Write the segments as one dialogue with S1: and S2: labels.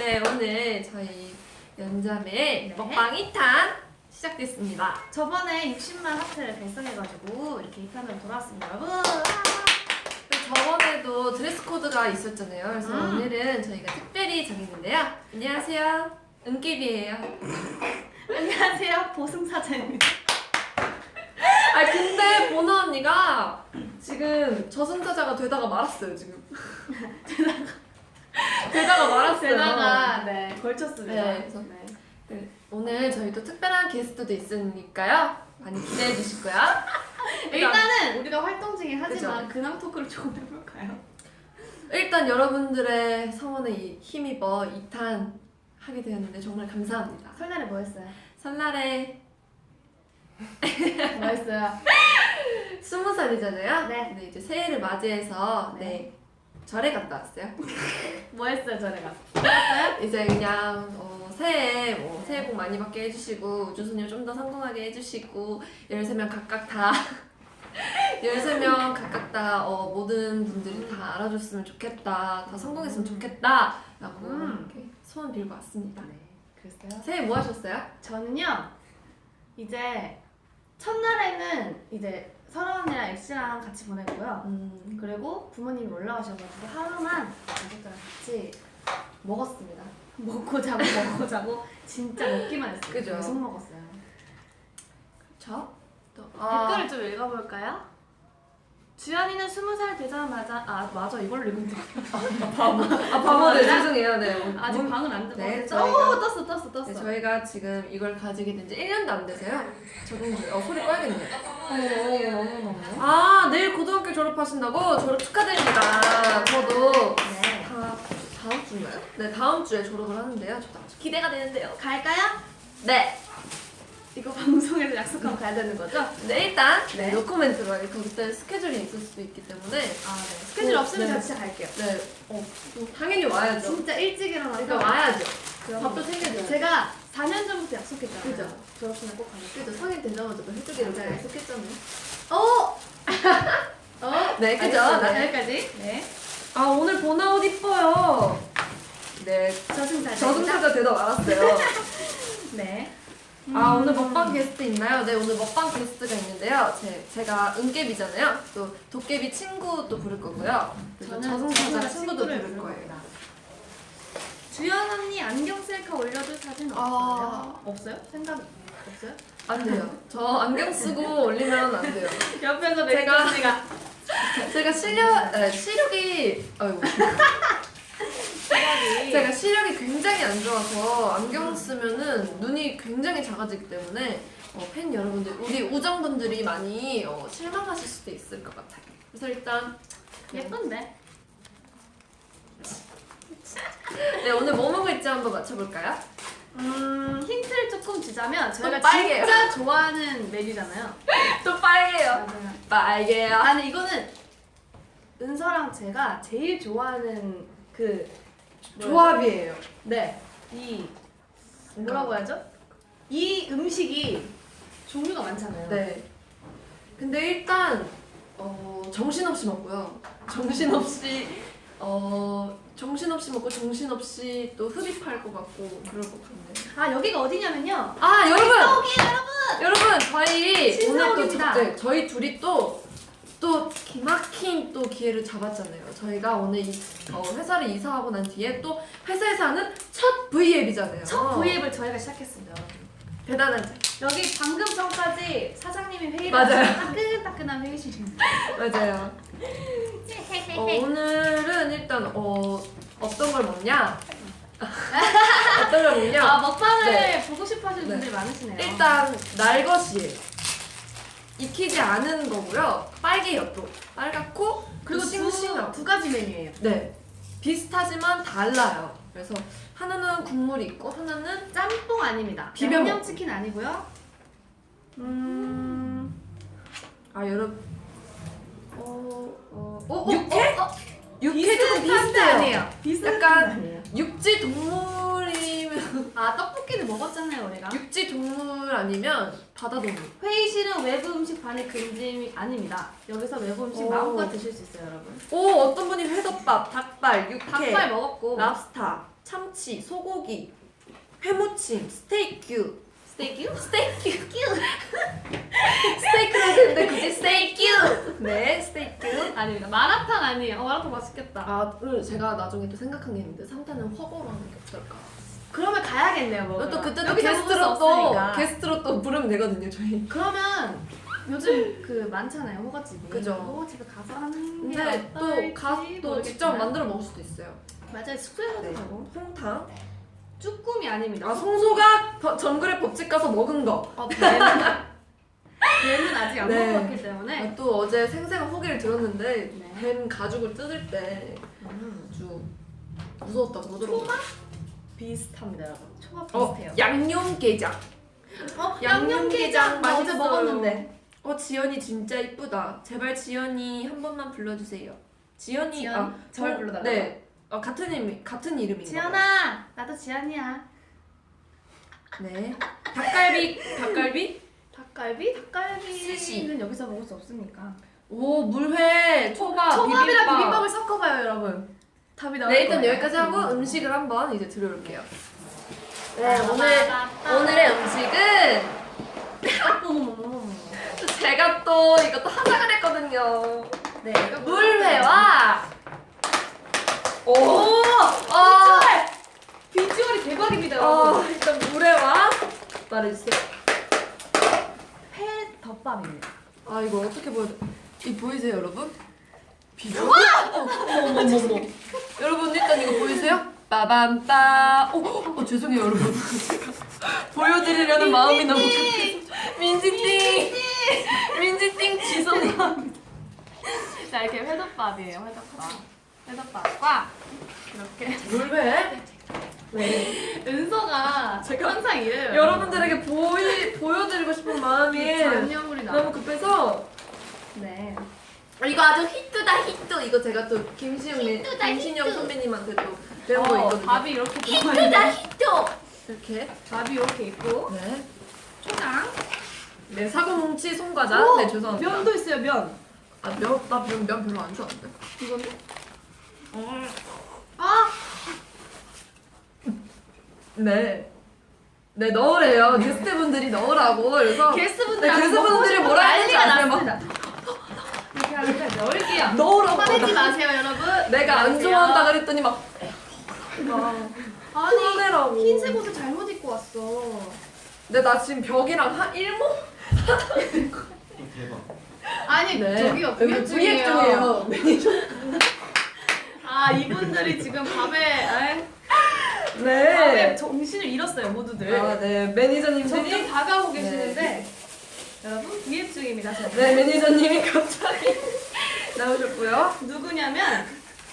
S1: 네, 오늘 저희 연자매
S2: 네.
S1: 먹방 2탄 시작됐습니다.
S2: 저번에 60만 하트를 달성해가지고 이렇게 2탄으로 돌아왔습니다, 여러분.
S1: 저번에도 드레스 코드가 있었잖아요. 그래서 오늘은 저희가 특별히 정했는데요. 안녕하세요. 은깨비예요.
S2: 안녕하세요, 보승사자입니다.
S1: 아 근데 보나 언니가 지금 저승사자가 되다가 말았어요 지금. 되다가 말았어요.
S2: 되다가 네 걸쳤습니다.
S1: 네, 그래서 네, 오늘 저희도 특별한 게스트도 있으니까요. 많이 기대해 주시고요.
S2: 일단은 우리가 활동 중에 하지만
S1: 그죠?
S2: 근황 토크를 조금 해볼까요?
S1: 일단 여러분들의 성원에 힘입어 2탄 하게 되었는데 정말 감사합니다.
S2: 설날에 뭐 했어요?
S1: 설날에
S2: 뭐 했어요?
S1: 20살이잖아요.
S2: 네.
S1: 근데 이제 새해를 맞이해서
S2: 네.
S1: 네 절에 갔다 왔어요.
S2: 뭐 했어요, 전에 가서? 뭐 했어요?
S1: 이제 그냥 새해 새해 복 많이 받게 해주시고 우주소녀 좀 더 성공하게 해주시고 13명 각각 다 13명 각각 다 모든 분들이 다 알아줬으면 좋겠다, 다 성공했으면 좋겠다 라고 이렇게 소원 빌고 왔습니다.
S2: 네, 그랬어요.
S1: 새해 뭐 하셨어요?
S2: 저는요, 이제 첫날에는 이제 설아 언니랑 엑시랑 같이 보냈고요. 그리고 부모님이 올라오셔가지고 하루만 가족들랑 같이 먹었습니다. 먹고 자고 진짜 먹기만 했어요.
S1: 그죠?
S2: 계속 먹었어요.
S1: 저? 또
S2: 댓글을 좀 읽어볼까요? 주연이는 20살 되자마자 맞아 이걸로 읽으면 돼.
S1: 바보들 죄송해요. 네.
S2: 아직 방은 안 듣고
S1: 네,
S2: 떴어.
S1: 네, 저희가 지금 이걸 가지게 된 지 1년도 안 돼서요. 적응 중. 소리 꺼야겠네요. 아, 내일 고등학교 졸업하신다고? 졸업 축하드립니다. 저도
S2: 네.
S1: 다음 주인가요? 네, 다음 주에 졸업을 하는데요. 저도 아주 기대가 되는데요.
S2: 갈까요?
S1: 네.
S2: 이거 방송에서 약속하면 가야 되는 거죠?
S1: 네, 일단
S2: 네.
S1: 노코멘트로 그때 스케줄이 있을 수도 있기 때문에
S2: 스케줄 없으면
S1: 네.
S2: 제가 진짜 갈게요.
S1: 네, 당연히 와야죠.
S2: 진짜 일찍 일어나서
S1: 그러니까 와야죠.
S2: 그럼
S1: 밥도 챙겨줘요.
S2: 제가 4년 전부터 약속했잖아요.
S1: 그죠?
S2: 졸업식날 꼭 가겠죠.
S1: 그죠? 성인 되자마자도 해주기로
S2: 맞아요.
S1: 약속했잖아요. 네, 그죠? 네.
S2: 여기까지. 네.
S1: 아, 오늘 보나 옷 이뻐요. 네,
S2: 저승사자.
S1: 저승사자 되다 말았어요.
S2: 네.
S1: 아, 오늘 먹방 게스트 있나요? 네, 오늘 먹방 게스트가 있는데요. 제가 은깨비잖아요. 또 도깨비 친구도 부를 거고요. 그리고 저승사자 친구도 부를 거예요.
S2: 주연 언니 안경 셀카 올려줄 사진 없어요? 없어요? 생각 없어요?
S1: 안 돼요. 저 안경 쓰고 올리면 안 돼요.
S2: 옆에서
S1: 제가-
S2: 언니가
S1: 제가 시력이 아이고.
S2: 시각이
S1: 제가 시력이 굉장히 안 좋아서 안경 쓰면은 눈이 굉장히 작아지기 때문에 팬 여러분들, 우리 우정분들이 많이 실망하실 수도 있을 것 같아요. 그래서 일단
S2: 예쁜데?
S1: 네, 오늘 뭐 먹을지 한번 맞춰볼까요?
S2: 힌트를 조금 주자면 저희가
S1: 빨개요.
S2: 진짜 좋아하는 메뉴잖아요.
S1: 또 빨개요.
S2: 맞아요.
S1: 빨개요.
S2: 아니 이거는 은서랑 제가 제일 좋아하는 그
S1: 조합이에요.
S2: 네. 이 뭐라고 해야죠? 이 음식이 종류가 많잖아요.
S1: 네. 근데 일단 정신없이 먹고요. 정신없이 먹고 정신없이 또 흡입할 것 같고 그럴 것 같은데.
S2: 아 여기가 어디냐면요.
S1: 아, 여러분!
S2: 여기 여러분.
S1: 저희
S2: 신사옥입니다.
S1: 오늘 저희 둘이 또 기막힌 또 기회를 잡았잖아요. 저희가 오늘 회사를 이사하고 난 뒤에 또 회사에서 하는 첫 V앱이잖아요.
S2: 첫 V앱을 저희가 시작했습니다.
S1: 대단하죠?
S2: 여기 방금 전까지 사장님이 회의를
S1: 맞아요.
S2: 하시는 따끈따끈한 회의실입니다.
S1: 맞아요. 오늘은 일단 어떤 걸 먹냐? 어떤 걸 먹냐?
S2: 아 먹방을
S1: 네.
S2: 보고 싶어 하시는
S1: 네.
S2: 분들이 많으시네요.
S1: 일단 날것이에요. 익히지 않은 거고요. 빨개요 또. 빨갛고
S2: 그리고
S1: 싱싱하고.
S2: 두 가지 메뉴예요.
S1: 네. 비슷하지만 달라요. 그래서 하나는 국물이 있고 하나는
S2: 짬뽕 아닙니다.
S1: 비벼
S2: 양념치킨 아니고요.
S1: 여러분
S2: 육회?
S1: 육회 조금 비슷해요.
S2: 아니에요. 비슷한
S1: 약간
S2: 아니에요.
S1: 육지 동물이면
S2: 아 떡볶이를 먹었잖아요 우리가.
S1: 육지 동물 아니면 바다 동물.
S2: 회의실은 외부 음식 반입 금지 아닙니다. 여기서 외부 음식
S1: 오.
S2: 마음껏 드실 수 있어요 여러분.
S1: 오, 어떤 분이 회덮밥, 닭발, 육회,
S2: 닭발 먹었고
S1: 랍스타, 참치, 소고기, 회무침, 스테이크.
S2: 스테이크?
S1: 스테이크라고 했는데 굳이 스테이크. 네, 스테이크.
S2: 아닙니다. 마라탕 아니에요. 마라탕 맛있겠다.
S1: 아, 제가 나중에 또 생각한 게 있는데 상태는 허거로 하는 게 어떨까?
S2: 그러면 가야겠네요. 먹으러.
S1: 또 그때 또
S2: 여기서 먹을 수
S1: 게스트로 또
S2: 없으니까.
S1: 게스트로 또 부르면 되거든요, 저희.
S2: 그러면 요즘 그 많잖아요. 호거집이.
S1: 그죠.
S2: 호거집에 가서 하는 게
S1: 근데 또
S2: 어떨지
S1: 또 직접
S2: 모르겠지만.
S1: 만들어 먹을 수도 있어요.
S2: 맞아요. 숙소에서도
S1: 네.
S2: 하고.
S1: 홍탕.
S2: 쭈꾸미 아닙니다.
S1: 아, 송소가 정글의 법칙 가서 먹은 거.
S2: 뱀은 아직 안
S1: 네.
S2: 먹어봤기 때문에.
S1: 아, 또 어제 생생한 후기를 들었는데
S2: 네.
S1: 뱀 가죽을 뜯을 때 아주 무서웠다고 하더라고요.
S2: 초밥 비슷합니다, 여러분. 초밥
S1: 어,
S2: 비슷해요.
S1: 양념게장.
S2: 양념게장 나 어제
S1: 맛있어요.
S2: 먹었는데.
S1: 지연이 진짜 이쁘다. 제발 지연이 한 번만 불러주세요. 지연이
S2: 지연? 저를 불러달라고?
S1: 네. 같은 이름인가?
S2: 지연아, 나도 지연이야.
S1: 네. 닭갈비?
S2: 닭갈비는
S1: 스시.
S2: 여기서 먹을 수 없으니까.
S1: 오, 물회, 초밥,
S2: 초밥이랑 비빔밥을 섞어봐요, 여러분. 답이 나올
S1: 네, 일단
S2: 거예요.
S1: 여기까지 하고 음식을 한번 이제 들어올게요. 네, 오늘의 음식은 제가 또 이것도 하자 그랬거든요.
S2: 네,
S1: 물회와
S2: 오!
S1: 아,
S2: 비주얼이 대박입니다, 여러분.
S1: 일단 물회와 말해주세요.
S2: 회 덮밥입니다.
S1: 아, 이거 어떻게 이 보이세요, 여러분? 비주얼? 어머머머. 여러분 일단 이거 보이세요? 빠밤빠. 죄송해요, 여러분. 제가 보여드리려는 마음이 너무 급해서. 민지띵 죄송해요.
S2: 자, 이렇게 회덮밥이에요, 회덮밥과 이렇게
S1: 물회? 네.
S2: 은서가
S1: 제가
S2: 항상 이래요.
S1: 여러분들에게 보여드리고 싶은 마음이
S2: 잔여물이 나.
S1: 너무 급해서
S2: 네.
S1: 이거 아주 히트다 히트. 이거 제가 또 김신영 선배님한테 또 배운 거 있거든요.
S2: 밥이 이렇게
S1: 히트다 히트. 이렇게.
S2: 밥이 이렇게 있고
S1: 네.
S2: 초장.
S1: 네, 사고뭉치 송과자.
S2: 오!
S1: 네, 죄송합니다.
S2: 면도 있어요, 면.
S1: 나 면 별로 안 좋아하는데.
S2: 이건데? 아!
S1: 네. 네, 넣으래요. 게스트분들이 넣으라고. 그래서
S2: 게스트분들
S1: 네, 게스트분들이 뭐라 했는지 아세요? 막
S2: 이렇게 하니까 넣을게요.
S1: 넣으라고.
S2: 화내지 마세요, 여러분.
S1: 내가 안
S2: 넣으세요.
S1: 좋아한다 그랬더니 막
S2: 아니,
S1: 화내라고.
S2: 흰색 옷을 잘못 입고 왔어.
S1: 근데 나 지금 벽이랑 일모?
S3: 대박.
S2: 아니, 저기요,
S1: 여기
S2: 구입
S1: 구입
S2: 중이에요.
S1: 중이에요.
S2: 아, 이분들이 지금 밤에
S1: 네.
S2: 정신을 잃었어요, 모두들.
S1: 네. 매니저님들이
S2: 점점 다가오고 계시는데 여러분 구입 중입니다. 저는.
S1: 네, 매니저님이 갑자기 나오셨고요.
S2: 누구냐면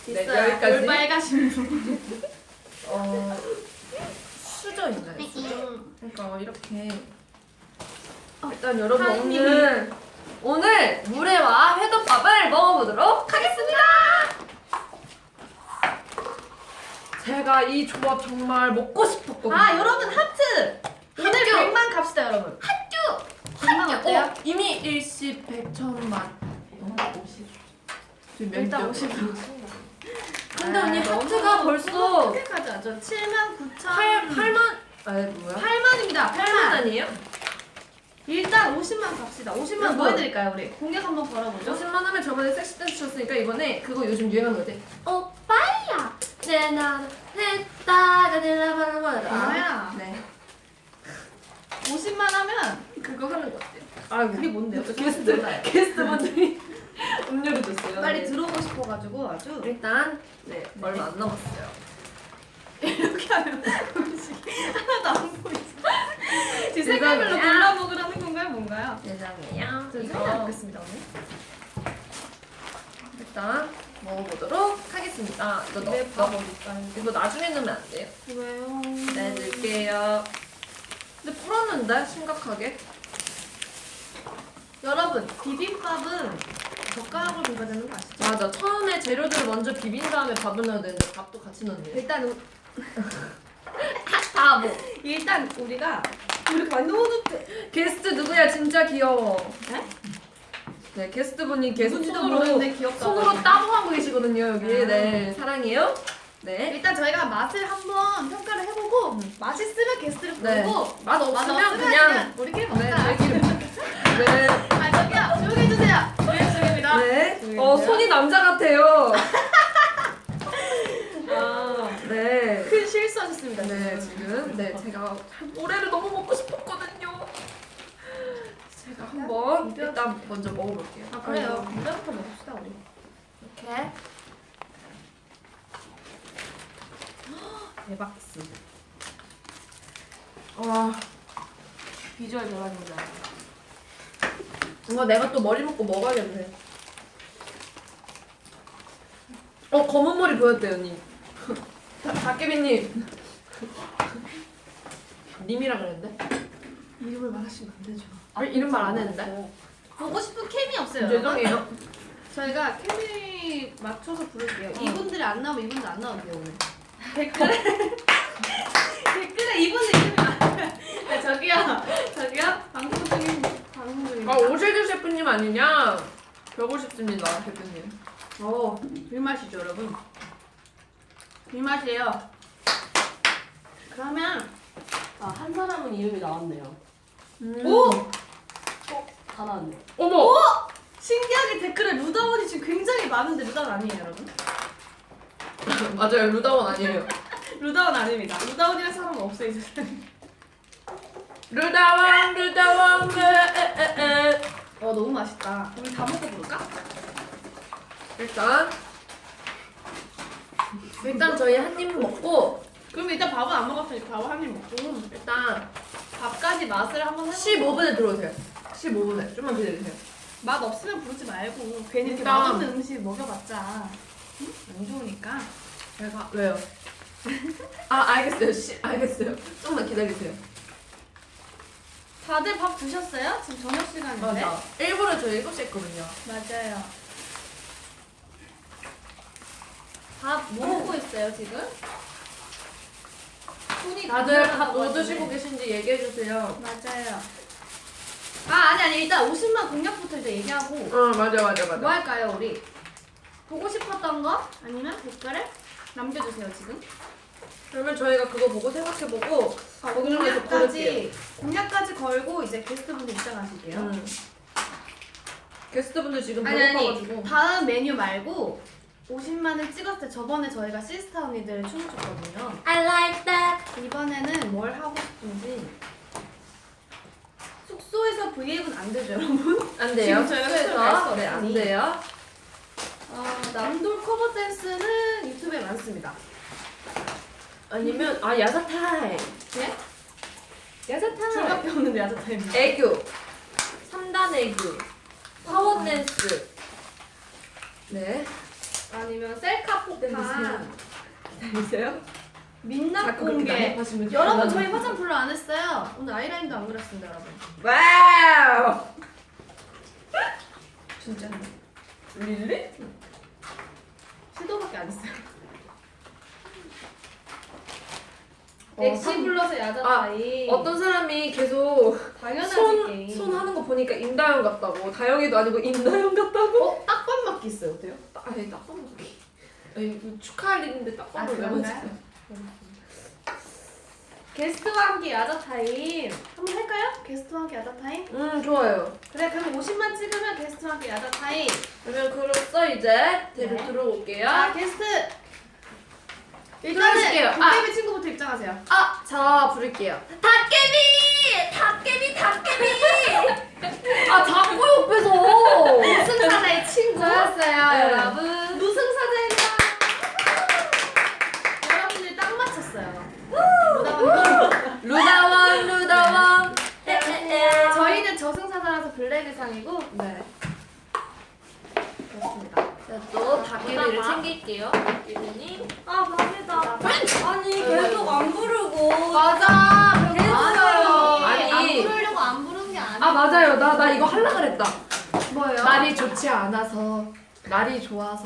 S1: 네,
S2: 있어요.
S1: 여기까지.
S2: 올빨가신 분.
S1: 수저인가요? 수저? 그러니까 이렇게
S2: 어,
S1: 일단 여러분
S2: 한
S1: 오늘 물회와 회덮밥을 먹어보도록 하겠습니다. 제가 이 조합 정말 먹고 싶었거든요.
S2: 아, 여러분 하트. 오늘 100만 갑시다, 여러분.
S1: 핫쭈!
S2: 100만 어때요?
S1: 이미 일시 100천만. 지금
S2: 일단 50.
S1: 근데 언니 하트가 벌써
S2: 어떻게까지 하죠? 7만 9천.
S1: 8만 뭐야?
S2: 8만입니다. 8만.
S1: 8만이에요?
S2: 일단 50만 갑시다. 50만 뭐 해드릴까요, 우리? 공약 한번 걸어보죠.
S1: 50만 하면 저번에 섹시 댄스 췄으니까 이번에 그거 요즘 유행하는 거지. 오빠야 내나 했다가 내려봐라.
S2: 뭐야?
S1: 네.
S2: 50만 하면
S1: 그거 하는 거 어때요? 아이고.
S2: 그게 뭔데요?
S1: 게스트분들이 음료를 줬어요.
S2: 빨리
S1: 네.
S2: 들어오고 싶어가지고 아주
S1: 일단 네 얼마 안 남았어요.
S2: 이렇게 하면 음식이 하나도 안 보이죠. 제
S1: 죄송해요.
S2: 색깔별로 골라 먹으라는 건가요, 뭔가요?
S1: 죄송해요.
S2: 저
S1: 이거
S2: 생각해보겠습니다, 오늘.
S1: 일단 먹어보도록 하겠습니다. 이거
S2: 밥 어딨어요?
S1: 이거 나중에 넣으면 안 돼요.
S2: 왜요?
S1: 네, 넣을게요. 근데 불었는데 심각하게.
S2: 여러분, 비빔밥은 젓가락으로 비벼야 되는 거 아시죠?
S1: 맞아. 처음에 재료들을 먼저 비빈 다음에 밥을 넣어야 되는데 밥도 같이 넣네.
S2: 일단 우리가 이렇게 많이 넣어도
S1: 게스트 누구야? 진짜 귀여워.
S2: 네?
S1: 네, 게스트분이 계속
S2: 누군지도
S1: 손으로
S2: 모르는데 귀엽다고
S1: 손으로 따봉하고 계시거든요 여기.
S2: 아.
S1: 네, 사랑해요. 네.
S2: 일단 저희가 맛을 한번 평가를 해보고 맛있으면 게스트를
S1: 네.
S2: 부르고
S1: 맛 없으면
S2: 맛없으면
S1: 그냥
S2: 우리끼리
S1: 네,
S2: 먹자.
S1: 저희끼리 네.
S2: 아 저기요 조용히 해주세요. 조용히 중입니다.
S1: 네.
S2: 조용히 해주세요.
S1: 손이 남자 같아요. 아, 네.
S2: 큰 실수하셨습니다.
S1: 네, 지금 네, 제가 모래를 너무 먹고 싶었거든요. 제가 한번 일단 먼저 먹어볼게요.
S2: 아 그래요. 무대부터 먹읍시다 우리.
S1: 이렇게.
S2: 대박스.
S1: 와,
S2: 비주얼 대박입니다.
S1: 뭔가 내가 또 머리 묶고 먹어야겠네. 검은 머리 보였대요, 님. 박계빈님. 님이라 그랬는데?
S2: 이름을 말하시면 안 되죠.
S1: 이름 말 안 했는데?
S2: 보고 싶은 캠이 없어요. 여러분.
S1: 죄송해요.
S2: 저희가 케미 맞춰서 부를게요. 이분들이 안 나오면 이분들 안 나와도 돼요 오늘. 댓글에 이분들 이름이 나와요. 네, 저기요 방송 중입니다.
S1: 오실드 셰프님 아니냐? 벼고 싶습니다, 셰프님.
S2: 불맛이죠 여러분. 불맛이에요. 그러면
S3: 한 사람은 이름이 나왔네요.
S2: 오!
S3: 다 나왔네요.
S1: 어머!
S2: 신기하게 댓글에 루다원이 지금 굉장히 많은데 루다원 아니에요 여러분?
S1: 맞아요, 루다원 아니에요.
S2: 루다원 아닙니다. 루다원이라는 사람은 없어요 이제.
S1: 루다원,
S2: 너무 맛있다. 우리 다 먹어볼까?
S1: 일단 저희 한 입 먹고
S2: 그럼 일단 밥은 안 먹었으니까 밥을 한 입 먹고
S1: 일단
S2: 밥까지 맛을 한번 해보고
S1: 15분에 들어오세요. 15분에 좀만 기다리세요.
S2: 맛 없으면 부르지 말고 괜히 이렇게
S1: 일단-
S2: 맛없는 음식 먹여봤자 응? 안 좋으니까.
S1: 제가 왜요? 알겠어요. 알겠어요. 좀만 기다리세요.
S2: 다들 밥 드셨어요? 지금 저녁 시간인데.
S1: 맞아. 일부러 저 7시 했거든요.
S2: 맞아요. 밥 뭐 먹고 있어요 지금? 손이
S1: 다들 밥
S2: 가늘어서
S1: 뭐 드시고
S2: 가지고.
S1: 계신지 얘기해 주세요.
S2: 맞아요. 아니 일단 50만 공략부터 이제 얘기하고
S1: 맞아.
S2: 뭐 할까요 우리? 보고 싶었던 거 아니면 댓글에 남겨주세요 지금.
S1: 그러면 저희가 그거 보고 생각해보고 거기 중에서 고를게요.
S2: 공략까지 걸고 이제 게스트분들 입장하실게요.
S1: 게스트분들 지금
S2: 아니
S1: 배고파가지고
S2: 다음 메뉴 말고 50만을 찍었을 때 저번에 저희가 시스타 언니들 춤을 췄거든요.
S1: I like that.
S2: 이번에는 뭘 하고 싶은지. 숙소에서 브이앱은 안 되죠 여러분?
S1: 안 돼요.
S2: 지금 저희가 숙소를 갈수
S1: 네, 안
S2: 없으니.
S1: 돼요.
S2: 남돌 커버 댄스는 유튜브에 많습니다.
S1: 아니면 야자 타임.
S2: 네?
S1: 야자 타임.
S2: 둘밖에 없는데 야자 타임.
S1: 애교. 3단 애교. 파워 댄스. 네.
S2: 아니면 셀카 폭탄.
S1: 다니세요?
S2: 민낯
S1: 자꾸 그렇게
S2: 공개.
S1: 난입하시면
S2: 여러분
S1: 좀
S2: 저희 화장 별로 안 했어요. 오늘 아이라인도 안 그렸습니다 여러분.
S1: 와우. 진짜. 릴리?
S2: 시도밖에 안 했어요. 엑시 불러서 야자 타임.
S1: 어떤 사람이 계속
S2: 당연하지 게임.
S1: 손 하는 거 보니까 임다영 같다고. 다영이도 아니고 임다영 같다고.
S2: 딱밤 맞기 있어요. 어때요?
S1: 아니 딱밤 먹기. 아니 축하할 일인데 딱밤을 왜
S2: 그런가요?
S1: 맞지?
S2: 게스트와 함께 야자 타임 한번 할까요? 게스트와 함께 야자 타임?
S1: 좋아요.
S2: 그래 그럼 50만 찍으면 게스트와 함께 야자 타임.
S1: 그러면 그로써 이제 데뷔
S2: 네.
S1: 들어올게요.
S2: 자 게스트
S1: 불러주실게요.
S2: 일단은 도깨비 친구부터 입장하세요.
S1: 저 부를게요. 닭개비! 자꾸 옆에서!
S2: 무승사자의 친구.
S1: 좋았어요,
S2: 네.
S1: 여러분.
S2: 무승사자입니다. 여러분들이 딱 맞췄어요.
S1: 루다원.
S2: 저희는 저승사자라서 블랙 의상이고
S1: 네.
S2: 그렇습니다.
S1: 또 닭개비를
S2: 루다원.
S1: 챙길게요. 닭개비님.
S2: 밥이다.
S3: 아니 계속 안 부르고.
S2: 맞아.
S1: 됐어요.
S2: 아니
S1: 아니.
S2: 안 부르려고 안 부르는 게 아니야.
S1: 맞아요. 나 이거 하려고 그랬다.
S2: 뭐예요?
S1: 날이 좋지 않아서, 날이 좋아서,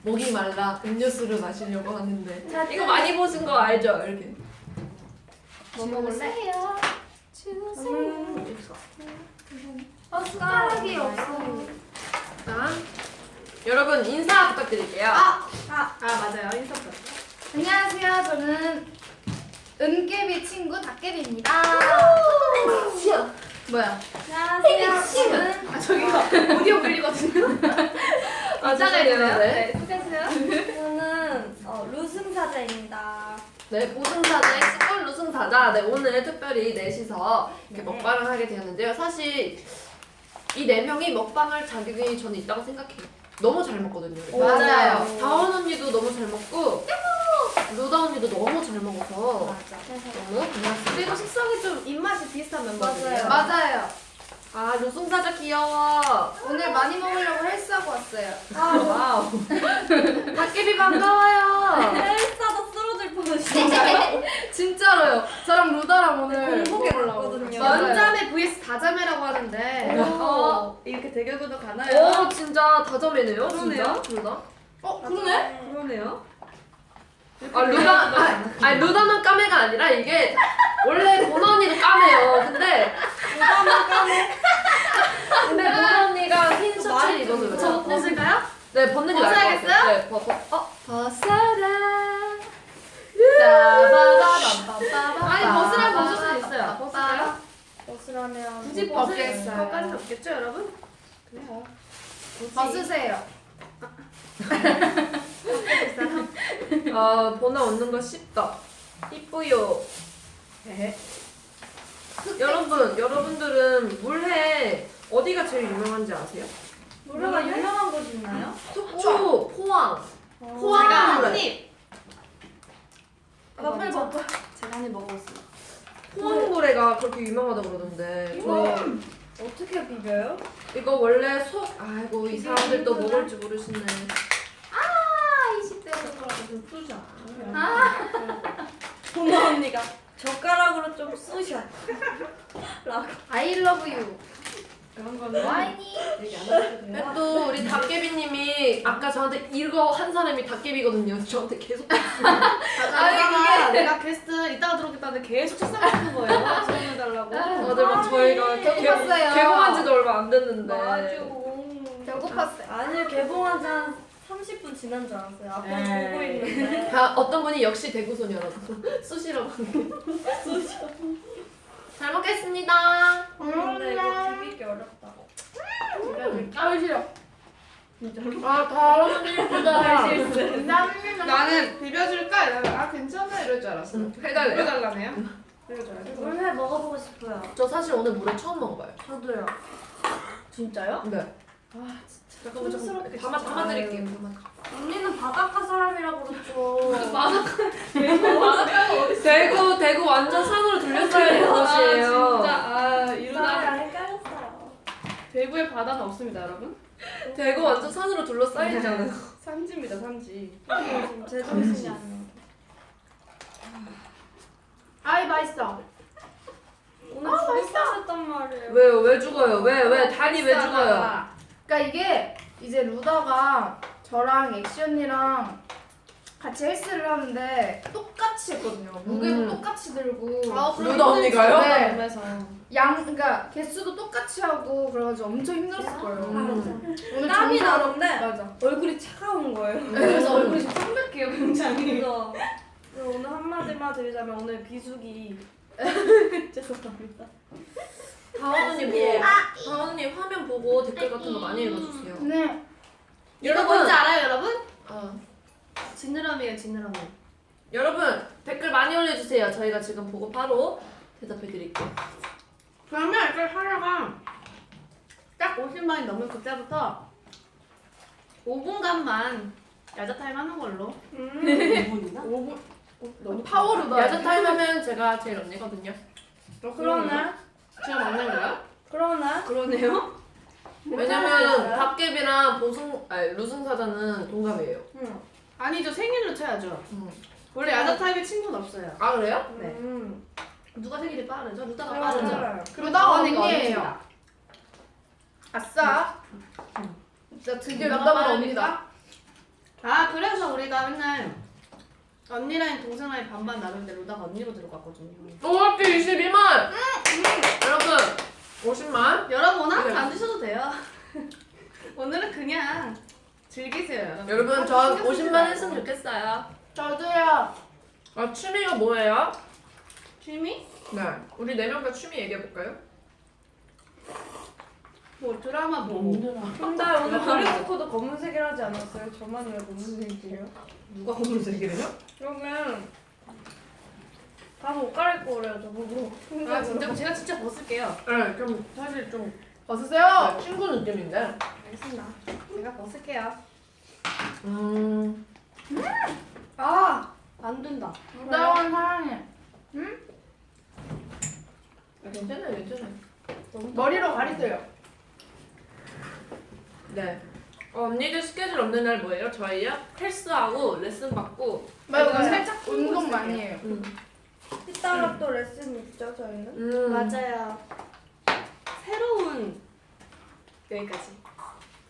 S1: 목이 말라 음료수를 마시려고 하는데. 이거 많이 보신 거 알죠? 이렇게.
S2: 뭐 먹을래?
S3: 숟가락이 없어.
S1: 일단 여러분 인사 부탁드릴게요.
S2: 맞아요. 인서트.
S4: 안녕하세요. 저는 은깨비 친구 닭깨비입니다. 뭐야?
S3: 안녕하세요. 저는
S2: 아 저기요 오디오 불리거든요. 이따가 해주세요. 네 소개해주세요.
S3: 저는 루승사자입니다.
S1: 네, 보승사자의 시골 루승사자. 네, 오늘 특별히 넷이서 이렇게
S3: 네.
S1: 먹방을 하게 되었는데요. 사실 이 네 명이 먹방할 자격이 저는 있다고 생각해요. 너무 잘 먹거든요.
S4: 맞아요.
S1: 다원 언니도 너무 잘 먹고 루다 언니도 너무 잘 먹어서
S3: 맞아.
S1: 너무 고맙습니다.
S2: 그리고 식성이 좀 입맛이 비슷한 멤버들이에요.
S4: 맞아요.
S1: 아, 루승사자 귀여워.
S4: 오늘 많이 먹으려고 헬스하고 왔어요.
S1: 와우. 닭개비 반가워요.
S3: 헬스하다 쓰러질 뻔했어요.
S1: 진짜로요. 저랑 루다랑 오늘
S3: 공복에
S1: 먹으려고.
S3: 갔거든요.
S1: 맞아요.
S2: 원자매 vs 다자매라고 하는데 이렇게 대결 구도 가나요?
S1: 오, 진짜 다점이네요.
S2: 그러네요.
S1: 진짜. 루다.
S4: 그러네?
S2: 그러네요.
S1: 아, 아니, 루다만 까매가 아니라 이게 원래 보나 언니도 까매요. 근데 보나 언니가 흰 셔츠를 입어서 그래요.
S2: 저 벗을까요?
S1: 네, 벗는 게 나을 것 같아요.
S2: 벗어야겠어요?
S1: 네, 벗어라.
S2: 아니 벗으라 벗을 수 있어요. 벗을까요?
S3: 벗으라면
S2: 굳이 벗을
S4: 벗겠어요.
S2: 것까지는 없겠죠 여러분? 그래요.
S4: 벗으세요.
S1: 아, 보나 얻는 거 쉽다. 이쁘요. 여러분들은 물회 어디가 제일 유명한지 아세요?
S3: 물회가 유명한 곳 있나요?
S1: 속초, 포항.
S2: 제가
S1: 물회.
S2: 한입
S4: 빨리 먹어.
S3: 제가 한입 먹어봤어요.
S1: 포항 물회가 그렇게 유명하다고 그러던데 저
S3: 어떻게 비벼요?
S1: 이거 원래 아이고 이 사람들도 먹을 줄 모르시네.
S2: 좀 푸자.
S3: 보나 언니가 젓가락으로 좀 쑤셔. 라고.
S4: I love you.
S2: 그런 거는
S4: 와이니.
S2: 얘기 안 해도 돼요.
S1: 또 우리 닭개비님이 아까 저한테 이거 한 사람이 닭개비거든요. 저한테 계속
S2: 아니 내가 게스트 이따가 들어오겠다는데 계속 책상에 거예요. 질문해달라고.
S1: 다들 막 저희가
S4: 배고팠어요.
S1: 개봉한 지도 얼마 안 됐는데.
S4: 배고팠어요.
S3: 아니 개봉한 지 한 30분 지난 줄 알았어요. 아빠
S2: 에이.
S3: 보고 있는데.
S1: 아, 어떤 분이 역시 대구 소녀라고 수시라고 잘 먹겠습니다.
S3: 근데 이거 비비기 어렵다.
S4: 아 싫어.
S1: 아, 다음 일보다
S2: 나는 비벼줄까? 이러면 아 괜찮아 이럴 줄 알았어.
S1: 해달래요.
S2: 비벼달라네요. 비벼줘야죠.
S3: 물회 먹어보고 싶어요.
S1: 저 사실 오늘 물회 처음 먹어봐요.
S3: 저도요. 진짜요?
S1: 네.
S2: 아
S1: 잠깐만
S2: 촌스럽게
S1: 담아드릴게요.
S3: 언니는 바닷가 사람이라고 그랬죠.
S1: 대구 완전 산으로 둘러싸여 있는 곳이에요.
S2: 진짜 아
S3: 나랑
S2: 이러다
S3: 헷갈렸어요.
S2: 대구에 바다는 없습니다 여러분.
S1: 대구 완전 산으로 둘러싸이잖아요.
S2: 산지입니다 산지.
S3: 지금 제정신이 아니야.
S4: 아이 맛있어.
S3: 오늘 죽었었단 말이에요.
S1: 왜요? 왜 죽어요? 왜 다리 왜 죽어요?
S4: 그러니까 이게 이제 루다가 저랑 엑시 언니랑 같이 헬스를 하는데 똑같이 했거든요. 무게도 똑같이 들고.
S1: 루다 언니가요?
S4: 네.
S2: 몸에서.
S4: 그러니까 개수도 똑같이 하고 그래가지고 엄청 힘들었을 거예요. 오늘
S3: 땀이
S4: 정말-
S3: 나는데
S4: 맞아.
S3: 얼굴이 차가운 거예요.
S2: 그래서 얼굴이 좀 창백해요 굉장히.
S3: 그래서 오늘 한마디만 드리자면 오늘 비수기 죄송합니다.
S1: 다원 언니 화면 보고 댓글 같은 거 많이 읽어주세요.
S4: 네.
S2: 이거 뭔지 알아요 여러분?
S1: 어.
S2: 지느러미예요 지느러미.
S1: 여러분 댓글 많이 올려주세요. 저희가 지금 보고 바로 대답해드릴게요.
S2: 그러면 이렇게 하려가 딱 50만이 넘은 그때부터 5분간만 야자 타임 하는 걸로.
S3: 5분이나?
S2: 너무
S4: 파워 루다.
S1: 야자 타임 하면 제가 제일 언니거든요.
S3: 그러네.
S2: 제가 막는 거야?
S3: 그러네.
S2: 그러네요.
S1: 왜냐면 닭개비랑 루승사자는 동갑이에요.
S3: 응.
S2: 아니죠 생일로 쳐야죠. 원래 야자 타임에 친구는 없어요.
S1: 아, 그래요?
S2: 네. 누가 생일이 빠르죠? 루다가
S3: 맞아.
S2: 빠르죠.
S4: 루다가
S2: 언니가
S4: 언니예요.
S2: 언니입니다.
S4: 아싸. 진짜 드디어
S2: 루다가
S4: 루다가
S2: 빠릅니까?
S4: 언니다.
S2: 아 그래서 우리가 맨날 언니 라인 동생 라인 반반 나눌 때 루다가 언니로 들어갔거든요.
S1: 오합기 22만! 여러분 50만?
S2: 여러분 오늘
S1: 네.
S2: 안 주셔도 돼요. 오늘은 그냥 즐기세요.
S1: 여러분 전 50만 했으면 좋겠어요.
S4: 저도요.
S1: 아 취미가 뭐예요?
S2: 취미?
S1: 네. 우리 4명 다 취미 얘기해볼까요?
S2: 뭐 드라마 보고.
S3: 근데 오늘 드레스 코드 검은색이라 하지 않았어요? 저만 왜 검은색이에요?
S2: 누가 검은색이래요?
S3: 그러면 다음 옷 갈아입고 오래요 저보고.
S2: 아 진짜 제가 진짜 벗을게요.
S1: 네. 그럼 사실 좀
S4: 벗으세요.
S1: 친구 느낌인데.
S2: 알겠습니다. 제가 벗을게요.
S4: 아,
S2: 안 된다.
S4: 루다원 사랑해.
S1: 괜찮아요, 괜찮아요.
S4: 머리로 가리세요.
S1: 네. 언니들 스케줄 없는 날 뭐예요? 저희요? 헬스하고 레슨 받고.
S4: 말고
S2: 제가 살짝
S4: 운동 많이 해요.
S3: 이따가 또 레슨 있죠 저희는?
S2: 맞아요. 새로운 여기까지.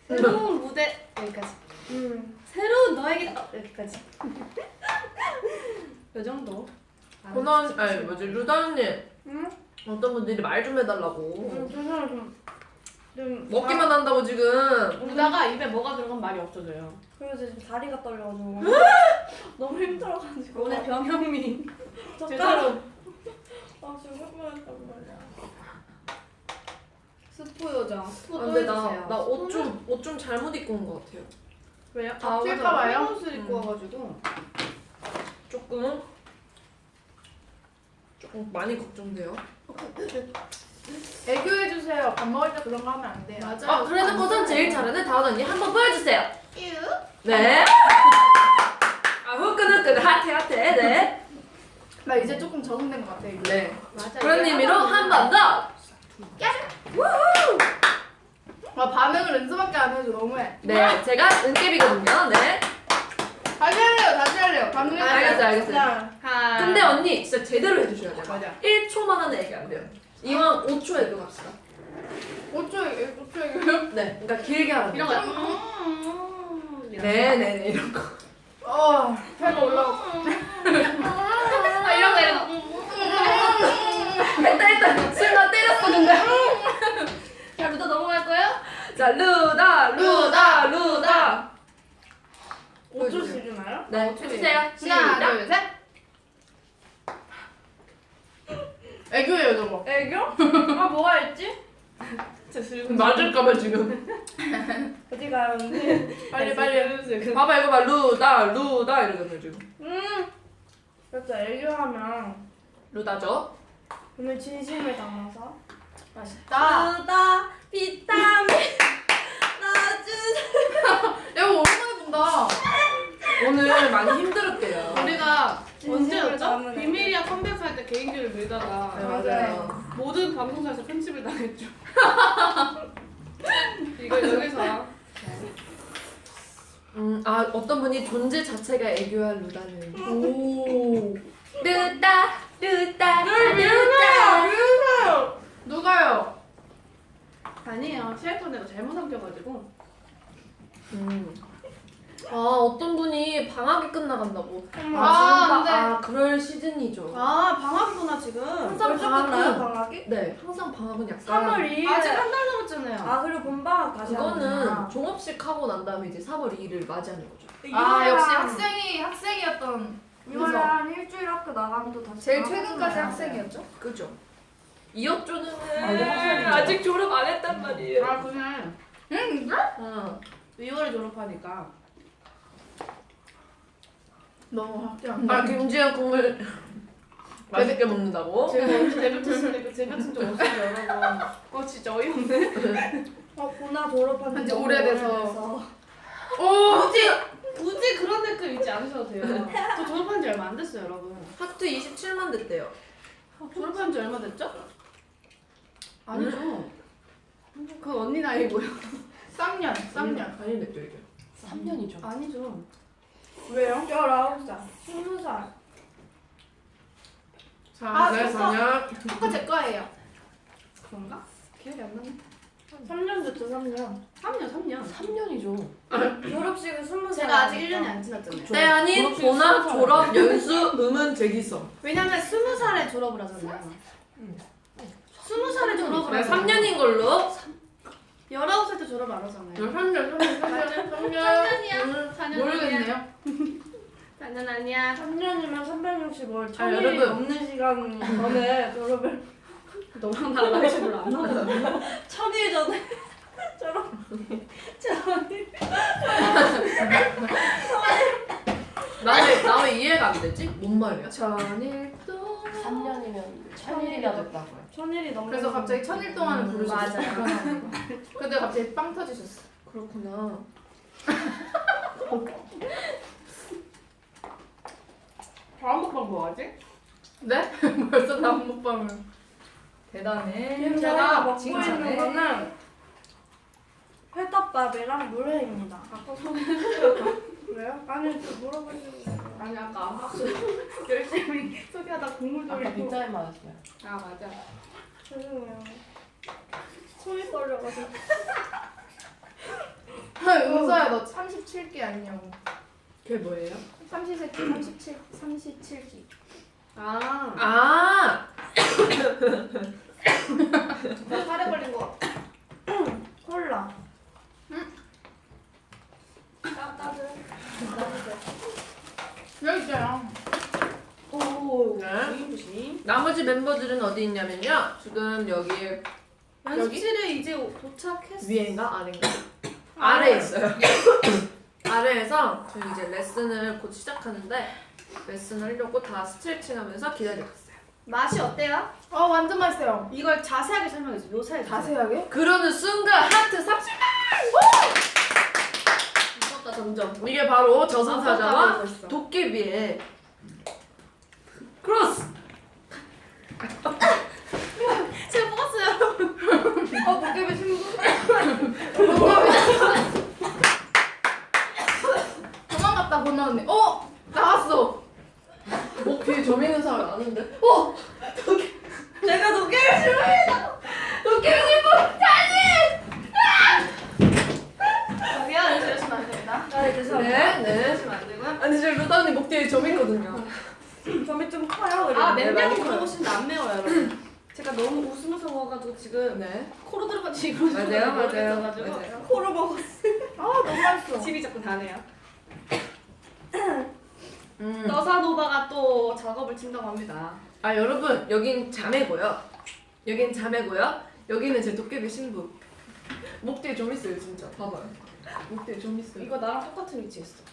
S2: 새로운 무대 여기까지. 새로운 너에게 여기까지. 이 정도.
S1: 고난 아니 뭐지 루다 언니.
S3: 응?
S1: 어떤 분들이 말 좀 해달라고.
S3: 죄송해요 좀
S1: 먹기만 한다고 지금.
S2: 루다가 입에 뭐가 들어간 말이 없어져요.
S3: 그래서 지금 다리가 떨려가지고 너무 힘들어가지고
S2: 오늘 병현미.
S3: 젓가락 아 지금 할 뻔했단 말이야.
S2: 스포 요정. 스포
S1: 아,
S2: 또
S1: 근데
S2: 해주세요.
S1: 나 옷 좀 잘못 입고 온 것 같아요.
S2: 왜요?
S4: 튈까봐요?
S2: 옷을 입고 와가지고.
S1: 조금 많이 걱정돼요.
S4: 애교해주세요. 밥 먹을 때 그런 거 하면 안 돼요.
S2: 맞아.
S1: 아 그래놓고선 제일 잘하는 다은 언니 한번 보여주세요.
S2: 유.
S1: 네. 아 후끈후끈 핫해 네.
S4: 나 이제 조금 적응된 것 같아. 이거.
S1: 네.
S2: 맞아.
S1: 그런 의미로 한 번 더.
S4: 아, 반응을 은수밖에 안 해줘. 너무해.
S1: 네, 제가 은깨비거든요. 네.
S4: 다시 할래요. 다시 할래요. 방금
S1: 알겠어요.
S2: 하나.
S1: 근데 언니 진짜 제대로 해주셔야 돼요.
S2: 맞아.
S1: 1초만 하는 얘기 안 돼요. 이왕 5초 애교 갑시다.
S4: 5초 애교요?
S1: 네, 그러니까 길게 하라고.
S2: 이런 거.
S1: 네네네 이런 거.
S4: 배가 올라오고.
S2: 아 이런 거 이런 거.
S1: 일단 술나 때렸어 근데.
S2: 자 루다 넘어갈 거예요?
S1: 자 루다.
S3: 5초씩이나요?
S1: 네, 해주세요.
S4: 하나,
S1: 시작.
S4: 둘, 셋. 애교예요, 저거.
S3: 애교? 아 뭐가 있지?
S1: 맞을까봐 지금.
S3: 어디 가요 언니?
S1: 빨리. 봐봐 이거 봐 루다 이러잖아요 지금.
S3: 그렇죠 애교하면
S1: 루다죠.
S3: 오늘 진심을 담아서
S4: 맛있다.
S3: 루다 비타민 넣어주세요.
S4: 야, 이거 오랜만에 본다.
S1: 오늘 많이 힘들었대요.
S2: 우리가
S3: 진심을
S2: 언제였죠?
S3: 담은
S2: 비밀이야 컴백할 때 개인기를
S1: 네,
S2: 밀다가
S1: 맞아요.
S2: 모든 방송사에서 편집을 당했죠. 이거 여기서
S1: 아 어떤 분이 존재 자체가 애교한 루다는.
S4: 오.
S1: 루다.
S4: 누가요?
S2: 아니에요. CF 내가 잘못 삼켜가지고.
S1: 아 어떤 분이 방학이 끝나간다고.
S4: 아,
S1: 아 그럴 시즌이죠.
S2: 아 방학이구나 지금.
S1: 항상
S3: 벌써 끝나요
S1: 방학은
S3: 방학이?
S1: 네 항상 방학은 약간
S3: 3월 2일
S2: 아직 한 달 남았잖아요.
S3: 아 그리고 본방학 다시
S1: 그거는
S3: 하는구나.
S1: 종업식 하고 난 다음에 이제 3월 2일을 맞이하는 거죠.
S4: 아, 역시
S3: 학생
S4: 학생이었던
S3: 6월에 한 일주일 학교 나가면 또 다시
S4: 제일
S3: 방학
S4: 최근까지
S3: 하잖아요.
S4: 학생이었죠?
S1: 그죠? 이어조는
S3: 학생이죠.
S1: 아직 졸업 안 했단 말이에요.
S2: 아 그냥
S4: 응, 그래?
S2: 2월에 졸업하니까.
S4: 너무 학교
S1: 아 김지현 국물 맛있게 먹는다고?
S2: 제가 언제 데뷔했는데 그 데뷔한 적 없어요 여러분. 진짜 어이없네.
S3: 보나 졸업한
S4: 한지
S3: 너무
S4: 오래돼서.
S2: 굳이 그런 댓글 읽지 않으셔도 돼요. 저 졸업한 지 얼마 안 됐어요 여러분.
S1: 하트 27만 됐대요.
S2: 졸업한 지 얼마 됐죠? 아니죠. 그건 언니 나이고요.
S4: 쌍년.
S1: 아니 됐죠 이게.
S2: 3년이죠. 아니죠.
S4: 왜요?
S3: 19살 20살
S4: 아,
S1: 4년
S4: 됐어.
S1: 4년.
S4: 그거 제 거예요.
S2: 그런가? 기억이 안 나네.
S3: 3년 됐죠 3년
S2: 3년.
S1: 3년이죠.
S3: 졸업식은 20살
S2: 제가 아직 1년이 안 지났잖아요.
S1: 때 아닌 졸업식 본학 20살. 졸업 연수 음은 재기성.
S2: 왜냐면 20살에 졸업을 하잖아요. 20살에 졸업을
S1: 네,
S2: 하잖아요.
S1: 3년인 걸로.
S2: 19살 때 졸업 안 하잖아요.
S1: 3년.
S2: 4년
S4: 모르겠네요.
S2: 4년 아니야.
S3: 3년이면 365일
S1: 아,
S3: 천일이
S1: 여러분.
S3: 넘는 시간 전에 졸업을
S2: 너랑 나랑 나이 별로 안 나거든요.
S3: 1000일 전에 졸업.
S1: 나왜 이해가 안 되지? 뭔 말이야?
S4: 천일 동안
S5: 3년이면 1000일이나 됐다고요.
S3: 1000일이 넘는
S4: 그래서 갑자기 천일 동안을 부르셨어요.
S2: 맞아요.
S4: 근데 갑자기 빵 터지셨어.
S1: 그렇구나.
S2: 다음 먹방 뭐 하지?
S4: 네? 벌써 다음 먹방을. 대단해.
S3: 지금 제가 먹고
S4: 칭찬해.
S3: 있는 거는 회덮밥이랑 물회입니다.
S2: 아까 소개해줘요.
S3: 그래요? 아니 저 물어보시는
S2: 아니 아까 안박수 열심히 소개하다 국물
S5: 아까
S2: 돌리고.
S5: 빈자리 맞았어요.
S2: 아 맞아.
S3: 죄송해요. 손이 떨려가지고.
S4: 은서야 너 37기 아니냐고.
S1: 그게 뭐예요?
S4: 37기, 37기.
S2: 아.
S1: 아!
S2: 나 살에 걸린 거 같아.
S3: 콜라.
S2: 따뜻해.
S4: 여기 있어요.
S2: 오.
S1: 네.
S2: 조심조심.
S1: 나머지 멤버들은 어디 있냐면요. 지금 여기
S2: 연습실에 이제 도착했어.
S1: 위에인가 아래인가? 아래에 있어요. 아래에서 저희 이제 레슨을 곧 시작하는데 레슨 하려고 다 스트레칭하면서 기다리고 있어요.
S2: 맛이 어때요?
S4: 완전 맛있어요.
S2: 이걸 자세하게 설명해줘. 묘사해줘.
S4: 자세하게?
S1: 그러는 순간 하트 30만!
S2: 무섭다 점점.
S1: 이게 바로 저승사자와
S2: 깜빡하고 있어.
S1: 도깨비의 크로스!
S2: 제가 뽑았어요.
S4: 도깨비 친구. 도망갔다 건너왔네. 나왔어.
S1: 뒤에 점 있는 사람 아는데?
S3: 제가 도깨비 싫어해요.
S2: 저기요. 이러시면 안 됩니다.
S3: 아 죄송합니다.
S1: 네.
S2: 이러시면 안 되고요.
S1: 아니 저 루다 언니 목 뒤에 점 있거든요.
S3: 점이 좀 커요. 그리고.
S2: 아
S1: 네,
S2: 맵냐고
S1: 많이
S2: 물어보시는데 안 매워요 여러분. 제가 너무 웃으면서 먹어가지고 지금
S1: 네.
S2: 코로 들어가지 입으로
S1: 맞아요,
S2: 모르겠어가지고
S1: 맞아요.
S3: 코로 먹었어.
S4: 너무 맛있어.
S2: 집이 자꾸 다네요.
S1: 음.
S2: 너사노바가 또 작업을 친다고 합니다.
S1: 아 여러분 여긴 자매고요. 여긴 자매고요. 여기는 제 도깨비 신부. 목 뒤에 점 있어요 진짜. 봐봐요. 목 뒤에 점 있어요.
S2: 이거 나랑 똑같은 위치에 있어.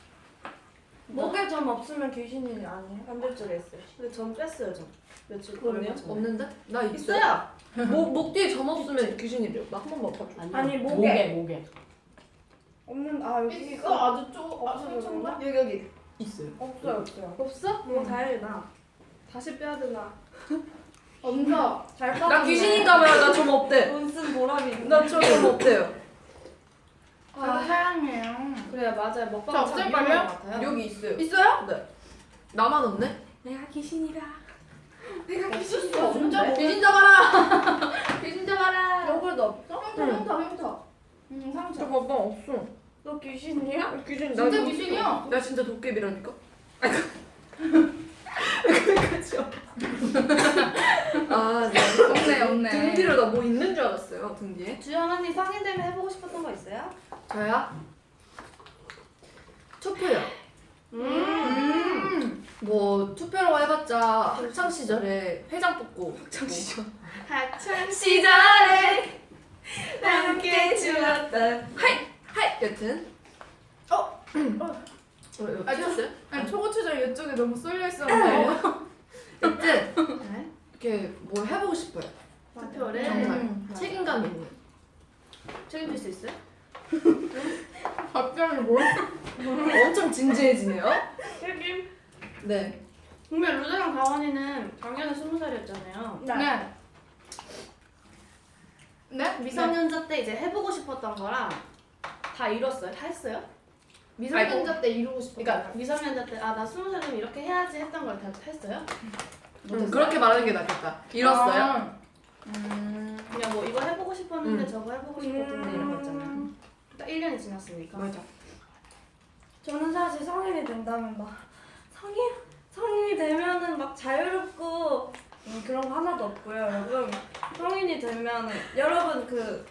S3: 목에 점 없으면 귀신이 아니에요. 반대쪽에 있어요.
S2: 근데 전 뺐어요 전. 며칠
S1: 그러네요?
S2: 얼마 전에.
S1: 없는데? 나 있어요.
S2: 있어요.
S1: 목 뒤에 점 없으면 귀신이래요. 나 한 번만 봐줘.
S3: 아니 목에
S5: 목에.
S3: 없는 여기
S4: 있어 아주
S3: 없어서 그런가?
S2: 여기
S1: 있어요.
S3: 없어요 없어요.
S2: 없어?
S3: 다행이다.
S2: 다시 빼야 되나?
S4: 은서.
S3: 잘
S1: 나
S3: 빠졌네.
S1: 귀신인가봐요. 나 점 없대.
S3: 돈쓴 보람이 있네.
S1: 나 점 없대요.
S4: 사랑해요.
S2: 그래 맞아요.
S4: 자,
S2: 먹방 참
S4: 없을걸요?
S2: 위험한 것 같아요.
S1: 여기 있어요.
S4: 있어요?
S1: 네. 나만 없네?
S2: 내가 귀신이다.
S4: 있어. 진짜 뭐.
S1: 귀신 잡아라. 귀신 잡아라.
S3: 여기도 없어?
S4: 형타. 상처.
S1: 잠깐만 없어.
S3: 너 귀신이야?
S1: 귀신
S4: 진짜 귀신이야.
S1: 나 진짜 도깨비라니까. 아, 네.
S4: 없네.
S1: 등 뒤로 나 뭐 있는 줄 알았어요. 등 뒤에.
S2: 주연 언니 성인 되면 해보고 싶었던 거 있어요?
S1: 저요? 투표요. 뭐 투표라고 해봤자 학창 시절에 회장 뽑고 학창 시절.
S2: 학창
S1: 시절에
S2: 함께 추웠던
S1: 하이 여튼.
S4: 아,
S1: 튀었어요?
S4: 아니 초고추장 이쪽에 너무 쏠려 있었는데.
S1: 여튼
S2: 네?
S1: 이렇게 뭘 해보고 싶어요.
S2: 투표를
S1: 정말 책임감 있는.
S2: 책임질 수 있어요?
S4: 갑자기 뭘?
S1: 엄청 진지해지네요.
S2: 책임?
S1: 네.
S2: 분명 루다랑 다원이는 작년에 20살이었잖아요.
S4: 네. 네?
S2: 미성년자 때 이제 해보고 싶었던 거랑 다 이뤘어요? 다 했어요?
S4: 미성년자 때 이루고 싶어.
S2: 그러니까 미성년자 때 아 나 20살 되면 이렇게 해야지 했던 걸 다 했어요? 못했어요?
S1: 그렇게 말하는 게 낫겠다. 이뤘어요?
S4: 아,
S2: 그냥 뭐 이거 해보고 싶었는데 저거 해보고 싶었는데 이런 거 있잖아요.
S3: 음.
S2: 딱 1년이 지났으니까.
S1: 맞아.
S3: 저는 사실 성인이 된다면 막 성인이 되면은 막 자유롭고 그런 거 하나도 없고요, 여러분. 성인이 되면 여러분 그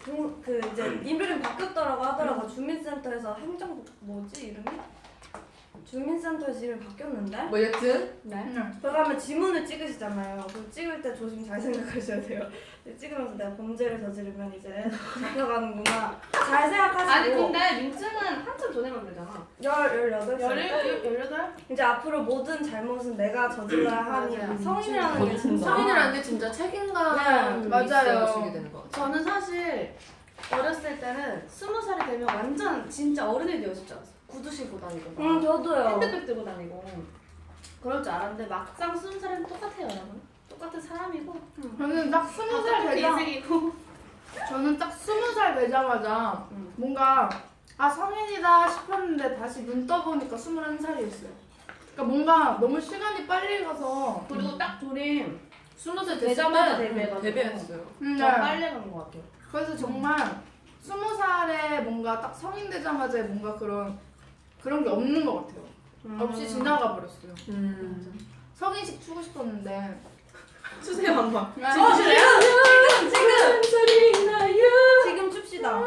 S3: 이제 이름이 바뀌었더라고 하더라고. 주민센터에서 행정 뭐지 이름이? 주민센터에서 이름이 바뀌었는데.
S1: 뭐 여튼
S3: 네. 그러면 지문을 찍으시잖아요. 그 찍을 때 조심 잘 생각하셔야 돼요. 찍으면서 내가 범죄를 저지르면 이제 잡혀가는구나. 잘 생각하시고.
S2: 아니 근데 민증은 한참 전에만 그러잖아.
S3: 18살.
S2: 18?
S3: 이제 앞으로 모든 잘못은 내가 저질러야 하니
S2: 맞아요.
S3: 성인이라는 게 진짜.
S1: 성인이라는 게 진짜 책임감
S3: 네,
S1: 이
S4: 맞아요.
S1: 있어지게 되는 것 같아요.
S2: 저는 사실 어렸을 때는 20살이 되면 완전 진짜 어른이 되었을 줄 알았어. 구두 신고 다니고 막
S3: 저도요.
S2: 핸드백 들고 다니고 그럴 줄 알았는데 막상 20살은 똑같아요 여러분. 똑같은 사람이고
S4: 저는 딱 20살 되자
S2: 인생이고
S4: 저는 딱 20살 되자마자
S2: 음.
S4: 뭔가 아 성인이다 싶었는데 다시 눈 떠보니까 21살이었어요. 그러니까 뭔가 너무 시간이 빨리 가서
S2: 그리고 딱 둘이
S1: 20살 됐을
S2: 되자마자
S1: 때
S2: 데뷔해가지고.
S1: 데뷔했어요.
S2: 더 빨리 간 것 같아요.
S4: 그래서 정말 20살에 뭔가 딱 성인 되자마자 뭔가 그런 게 없는 것 같아요. 없이 지나가 버렸어요. 성인식 추고 싶었는데
S2: 추세요 한번.
S3: 지금 춥시다.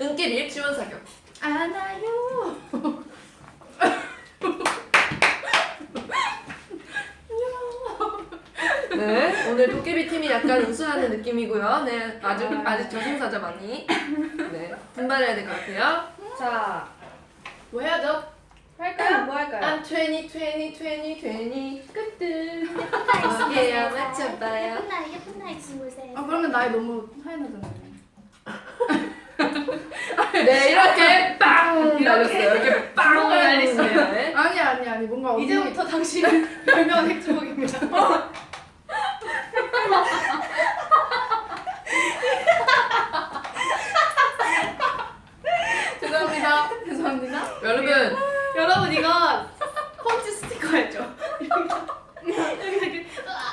S1: 은기 리액션 사격.
S4: 안아요.
S1: 네, 오늘 도깨비 팀이 약간 우승하는 느낌이고요. 네, 아직 저승사자 많이 네 분발해야 될 것 같아요.
S2: 자
S1: 뭐 해야죠?
S2: 할까요? 뭐 할까요?
S1: I'm 20, 20, 20, 20 끝들. 어깨야 맞춰봐요.
S5: 예쁜 나이 23살.
S4: 아 그러면 나이 너무 차이 나잖아요.
S1: 네, 이렇게 빵 날렸어요. 이렇게 빵
S2: 구멍을 날리시네요.
S1: 네.
S4: 아니 뭔가 언니
S2: 이제부터 당신은 별명 핵주먹입니다.
S4: 죄송합니다.
S1: 여러분
S2: 여러분 이거 펀치 스티커 알죠?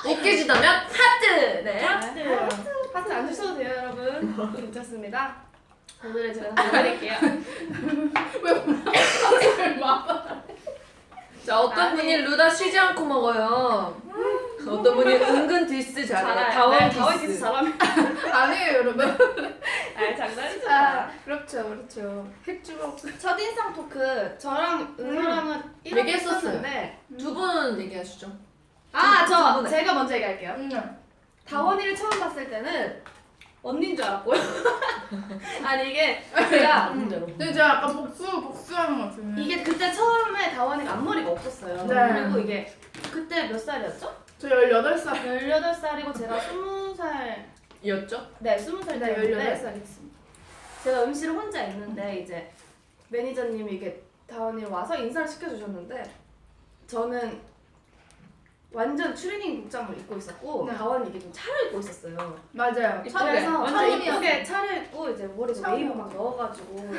S1: 웃기시다면 하트. 네.
S2: 하트 안 주셔도 돼요 여러분. 괜찮습니다. 오늘의 제가 보여드릴게요.
S1: 자, 어떤 분이 루다 쉬지 않고 먹어요. 어떤 분이 은근 디스 잘해요. 다원
S2: 다원
S1: 디스.
S2: 잘하면.
S4: 아니에요 여러분.
S2: 아 장난이죠.
S4: 아 그렇죠. 핵주먹.
S2: 첫인상 토크 저랑 은서랑은 이렇게
S1: 얘기했었어요.
S2: 했었는데
S1: 두 분 얘기하시죠.
S2: 저
S1: 두 분에.
S2: 제가 먼저 얘기할게요.
S4: 응.
S2: 다원이를 처음 봤을 때는 언니인 줄 알았고요. 아니 이게 제가
S4: 근데 제가 약간 복수하는 것 같은데.
S2: 이게 그때 처음에 다원이가 앞머리가 없었어요.
S4: 네.
S2: 그리고 이게 그때 몇 살이었죠?
S4: 저 18살.
S2: 18살이고 제가 20살
S1: 이었죠?
S2: 네 20살
S4: 네,
S2: 때였는데
S4: 18살이었습니다.
S2: 제가 음식을 혼자 있는데 이제 매니저님이 이렇게 다원이를 와서 인사를 시켜주셨는데 저는 완전 추리닝 복장을 입고 있었고
S4: 네.
S2: 다원이 이게 좀 차려입고 있었어요.
S4: 맞아요.
S2: 그래서
S1: 완전
S2: 예쁘게 차려입고 이제 머리도
S4: 처음이야.
S2: 웨이브 막 넣어가지고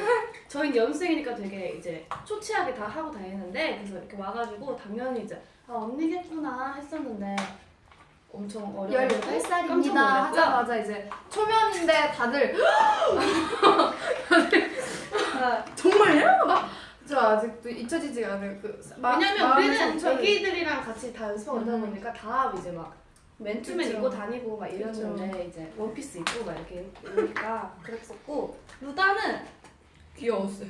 S2: 저희는 연습생이니까 되게 이제 초치하게 다 하고 다니는데 그래서 이렇게 와가지고 당연히 이제 아 언니겠구나 했었는데 엄청 어려워
S4: 18살입니다 하자마자 이제 초면인데 다들 정말요? 막 저 아직도 잊혀지지가 않아요.
S2: 왜냐면
S4: 마음의
S2: 우리는
S4: 상처를.
S2: 애기들이랑 같이 다 연습하고 이러다 보니까 다 이제 막 맨투맨
S4: 그쵸.
S2: 입고 다니고 막 이랬는데 이제 원피스 입고 막 이렇게 이러니까 그랬었고 루다는
S1: 귀여웠어요.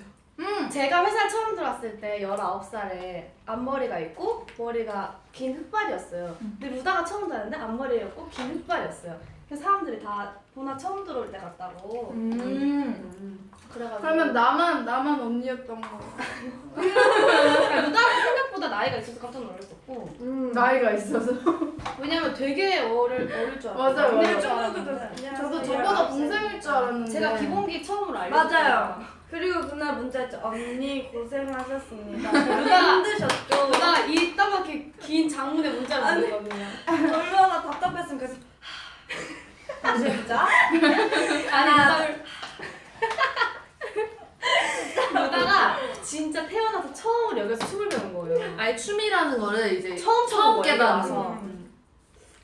S2: 제가 회사 처음 들어왔을 때 19살에 앞머리가 있고 머리가 긴 흑발이었어요. 근데 루다가 처음 들어왔는데 앞머리였고 긴 흑발이었어요. 그래서 사람들이 다 보나 처음 들어올 때 같다고 그래가지고
S4: 그러면 나만 언니였던 거.
S2: 루다는 생각보다 나이가 있어서 깜짝 놀랐었고
S4: 나이가 있어서.
S2: 왜냐면 되게 어릴 줄 알았어요.
S4: 맞아요,
S2: 언니일
S4: 맞아요.
S2: 줄 알았는데.
S4: 저도 저보다 동생일 줄 알았는데.
S2: 제가 기본기 처음으로 알려줬어요.
S3: 맞아요. 그리고 그날 문자했죠. 언니 고생하셨습니다.
S2: 누가-
S3: 힘드셨죠?
S2: 루다가 이따만하게 긴 장문의 문자를 보내거든요.
S3: 얼마나 답답했으면 그래서 진짜?
S2: 아니 루다가 진짜 태어나서 처음으로 여기서 춤을 배운 거예요.
S1: 아니 춤이라는 거를 이제
S2: 처음
S1: 깨달아서.
S2: 와서.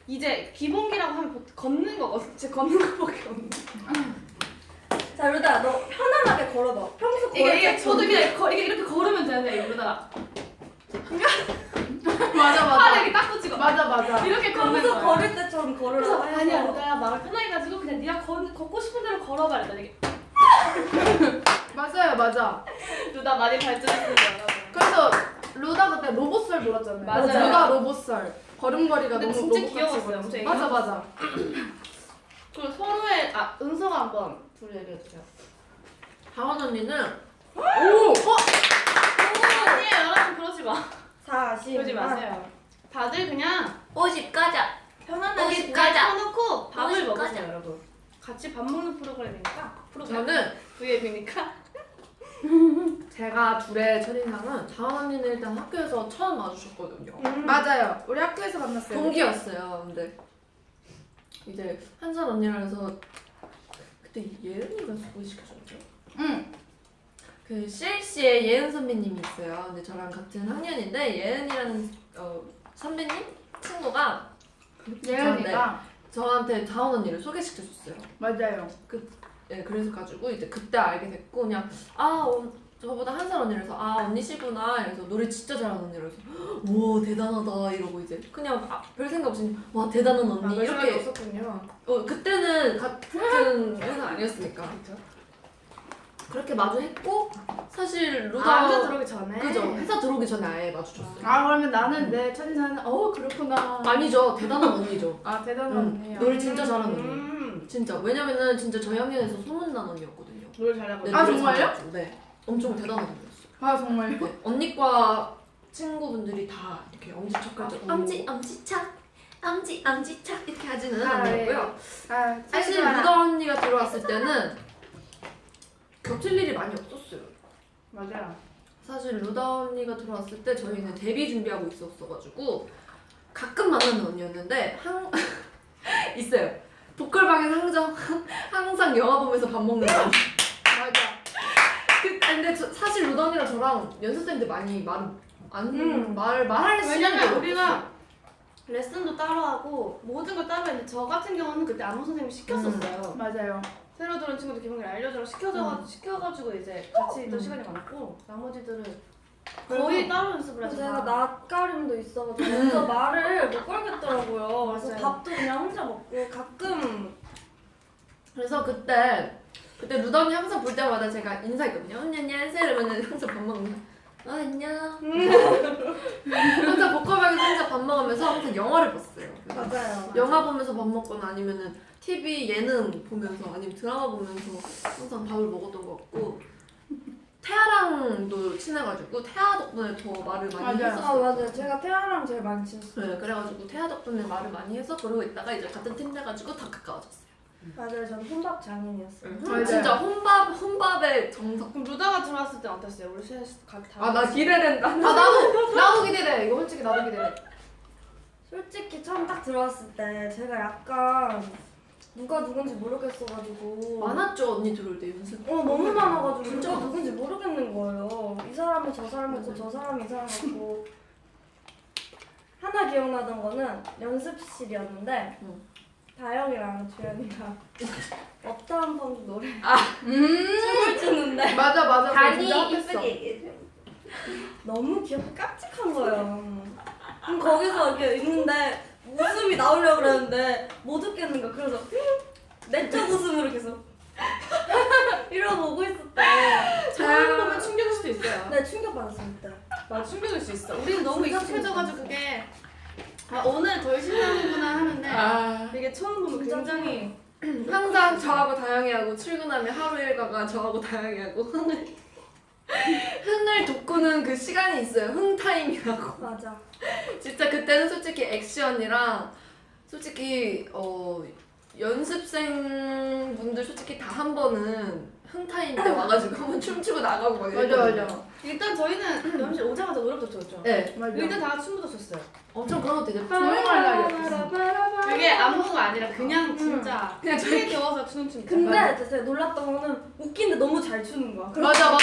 S2: 이제 기본기라고 하면 걷는 거거든. 진짜 걷는 거밖에 없는.
S3: 자 루다 너 편안하게 걸어봐. 평소 걸을
S2: 이게
S3: 때
S2: 저도 그냥 이게 이렇게 걸으면 되는데 루다가
S4: 맞아.
S2: 팔을 이렇게 딱 붙이고
S4: 맞아.
S2: 이렇게 걷는
S3: 평소
S2: 거예요.
S3: 걸을 때처럼 좀 걸으라고 해서
S2: 아니야 루다야 마음을 편하게 가지고 그냥 네가 걷고 싶은 대로 걸어봐 이랬더니
S4: 맞아요, 맞아.
S2: 루다 많이 발전했습니다 여러분.
S4: 그래서 루다 그때 로봇설 놀았잖아요.
S2: 맞아요.
S4: 루다 로봇설. 걸음걸이가
S2: 근데
S4: 너무
S2: 진짜
S4: 로봇같이
S2: 귀여웠어요.
S4: 보였어요.
S2: 엄청
S4: 맞아, 맞아.
S2: 그리고 서로의 은서가 한번 둘이 얘기해 주세요.
S1: 다원 언니는
S4: 오!
S2: 아니에요 여러분 그러지 마.
S3: 40.
S2: 그러지 마세요. 다들 그냥
S1: 50 가자.
S2: 편안하게
S1: 50
S2: 그냥
S1: 가자.
S2: 펴놓고 밥을
S1: 50
S2: 먹으세요
S1: 가자.
S2: 여러분. 같이 밥 먹는 프로그램이니까
S1: 저는
S2: V앱이니까
S1: 제가 둘의 첫인상은 다원 언니는 일단 학교에서 처음 마주쳤거든요.
S4: 맞아요. 우리 학교에서 만났어요.
S1: 동기였어요. 근데 이제 한산 언니랑 해서 그때 예은이가 소개시켜줬죠.
S4: 응.
S1: 그 CLC에 예은 선배님이 있어요. 근데 저랑 같은 학년인데 예은이라는 선배님 친구가
S4: 예은이가
S1: 저한테 다원 언니를 소개시켜줬어요.
S4: 맞아요.
S1: 네, 그래서 가지고 이제 그때 알게 됐고 그냥 저보다 한 살 언니라서 언니시구나 이래서 노래 진짜 잘하는 언니라서 와 대단하다 이러고 이제 그냥 별 생각 없이 와 대단한 언니 이렇게
S2: 없었군요.
S1: 그때는 같은 회사 아니었으니까 그렇게 마주했고 사실 루다
S2: 회사 들어오기 전에
S1: 그죠 회사 들어오기 전에 아예 마주쳤어요.
S4: 그러면 나는 내 첫인상은 그렇구나.
S1: 아니죠 대단한 언니죠.
S4: 대단한 언니야.
S1: 노래 진짜 잘하는 언니. 진짜 왜냐면은 진짜 저희 학년에서 소문난 언니였거든요.
S2: 노래 잘하고
S1: 네,
S4: 아,
S1: 노래
S4: 정말요?
S1: 잘하고, 네 엄청 대단한 언니였어요.
S4: 정말요?
S1: 네, 언니과 친구분들이 다 이렇게 엄지척하죠. 엄지척 이렇게 하지는 않았고요. 사실 루다 언니가 들어왔을 때는 겹칠 일이 많이 없었어요.
S4: 맞아요.
S1: 사실 루다 언니가 들어왔을 때 저희는 데뷔 준비하고 있었어가지고 가끔 만나는 언니였는데 있어요. 보컬방에서 항상 영화 보면서 밥 먹는 언니.
S4: 맞아.
S1: 근데 사실 루다 언니랑 저랑 연습생 때 많이 말할 시간이
S2: 왜냐면
S1: 없었어요.
S2: 우리가 레슨도 따로 하고 모든 걸 따로 했는데 저 같은 경우는 그때 안무 선생님이 시켰었어요.
S4: 맞아요.
S2: 새로 들어온 친구들 기본기를 알려주라 시켜가지고 이제 같이 있던 시간이 많았고 나머지들은 거의 따로 연습을 해서
S3: 제가 낯가림도 있어가지고 그래서 말을 못 걸겠더라고요. 그래서
S2: 맞아요.
S3: 밥도 그냥 혼자 먹고 가끔
S1: 그래서 그때 루다 언니 항상 볼 때마다 제가 인사했거든요. 언니 안녕하세요 이러면은 항상 밥 먹으면서 안녕. 항상 보컬방에서 혼자 밥 먹으면서 항상 영화를 봤어요.
S3: 맞아요.
S1: 영화 보면서 밥 먹거나 아니면은 TV 예능 보면서 아니면 드라마 보면서 항상 밥을 먹었던 것 같고 태아랑도 친해가지고 태아 덕분에 더 말을 많이
S4: 맞아요.
S1: 했었어요.
S3: 맞아요. 제가 태아랑 제일 많이 친했어요.
S1: 네, 그래가지고 태아 덕분에 말을 많이 해서 그러고 있다가 이제 같은 팀 돼가지고 다 가까워졌어요.
S3: 맞아요. 저는 혼밥 장인이었어요.
S4: 맞아요.
S1: 진짜 혼밥의 정석.
S2: 그럼 루다가 들어왔을 때 어땠어요? 우리 셋 각다
S1: 나 기대된다.
S4: 나도 기대돼. 이거 솔직히 나도 기대돼.
S3: 솔직히 처음 딱 들어왔을 때 제가 약간 누가 누군지 모르겠어가지고
S1: 많았죠 언니 들어올 때 연습.
S3: 너무 많아가지고
S1: 진짜
S3: 누가 누군지 모르겠는 거예요. 이 사람은 저 사람 같고 저 사람이 이 사람 같고 하나 기억나던 거는 연습실이었는데 다영이랑 주연이가 업타운 펑크 노래 춤을 추는데
S4: 맞아. 그거 진짜 핫했어.
S3: 얘기해줘. 너무 귀엽고 깜찍한 거예요. 그럼 거기서 이렇게 있는데 웃음이 나오려고 그랬는데 못 웃겠는 거야. 그래서 내적 웃음으로 계속 이러고 오고 있었대.
S2: 처음 보면 충격일 수도 있어요.
S3: 네, 충격받았어요 그때.
S2: 맞아 충격일 수 있어. 우리는 너무
S3: 진짜
S2: 익숙해져가지고 그게 오늘 덜 신나는구나 하는데 되게 처음 보면
S3: 진짜
S2: 굉장히
S1: 항상 저하고 다양히 하고 출근하면 하루 일과가 저하고 다양히 하고 흥을 돋구는 그 시간이 있어요. 흥 타임이라고.
S3: 맞아.
S1: 진짜 그때는 솔직히 액션이랑 솔직히 연습생 분들 솔직히 다 한 번은 흥 타임 때 와가지고 한번 춤추고 나가고 막 이랬거든요.
S4: 맞아.
S2: 일단 저희는 연습실 오자마자 노래부터 췄죠.
S1: 네,
S4: 맞아.
S2: 일단 다 같이 춤부터 췄어요.
S1: 엄청 그런 것도 이제
S4: 조용할 날이었어.
S2: 그게 안무가 아니라 그냥 진짜
S1: 그냥
S2: 춤에 겨워서 추는 춤.
S3: 근데 제가 놀랐던 거는 웃긴데 너무 잘 추는 거야.
S4: 맞아.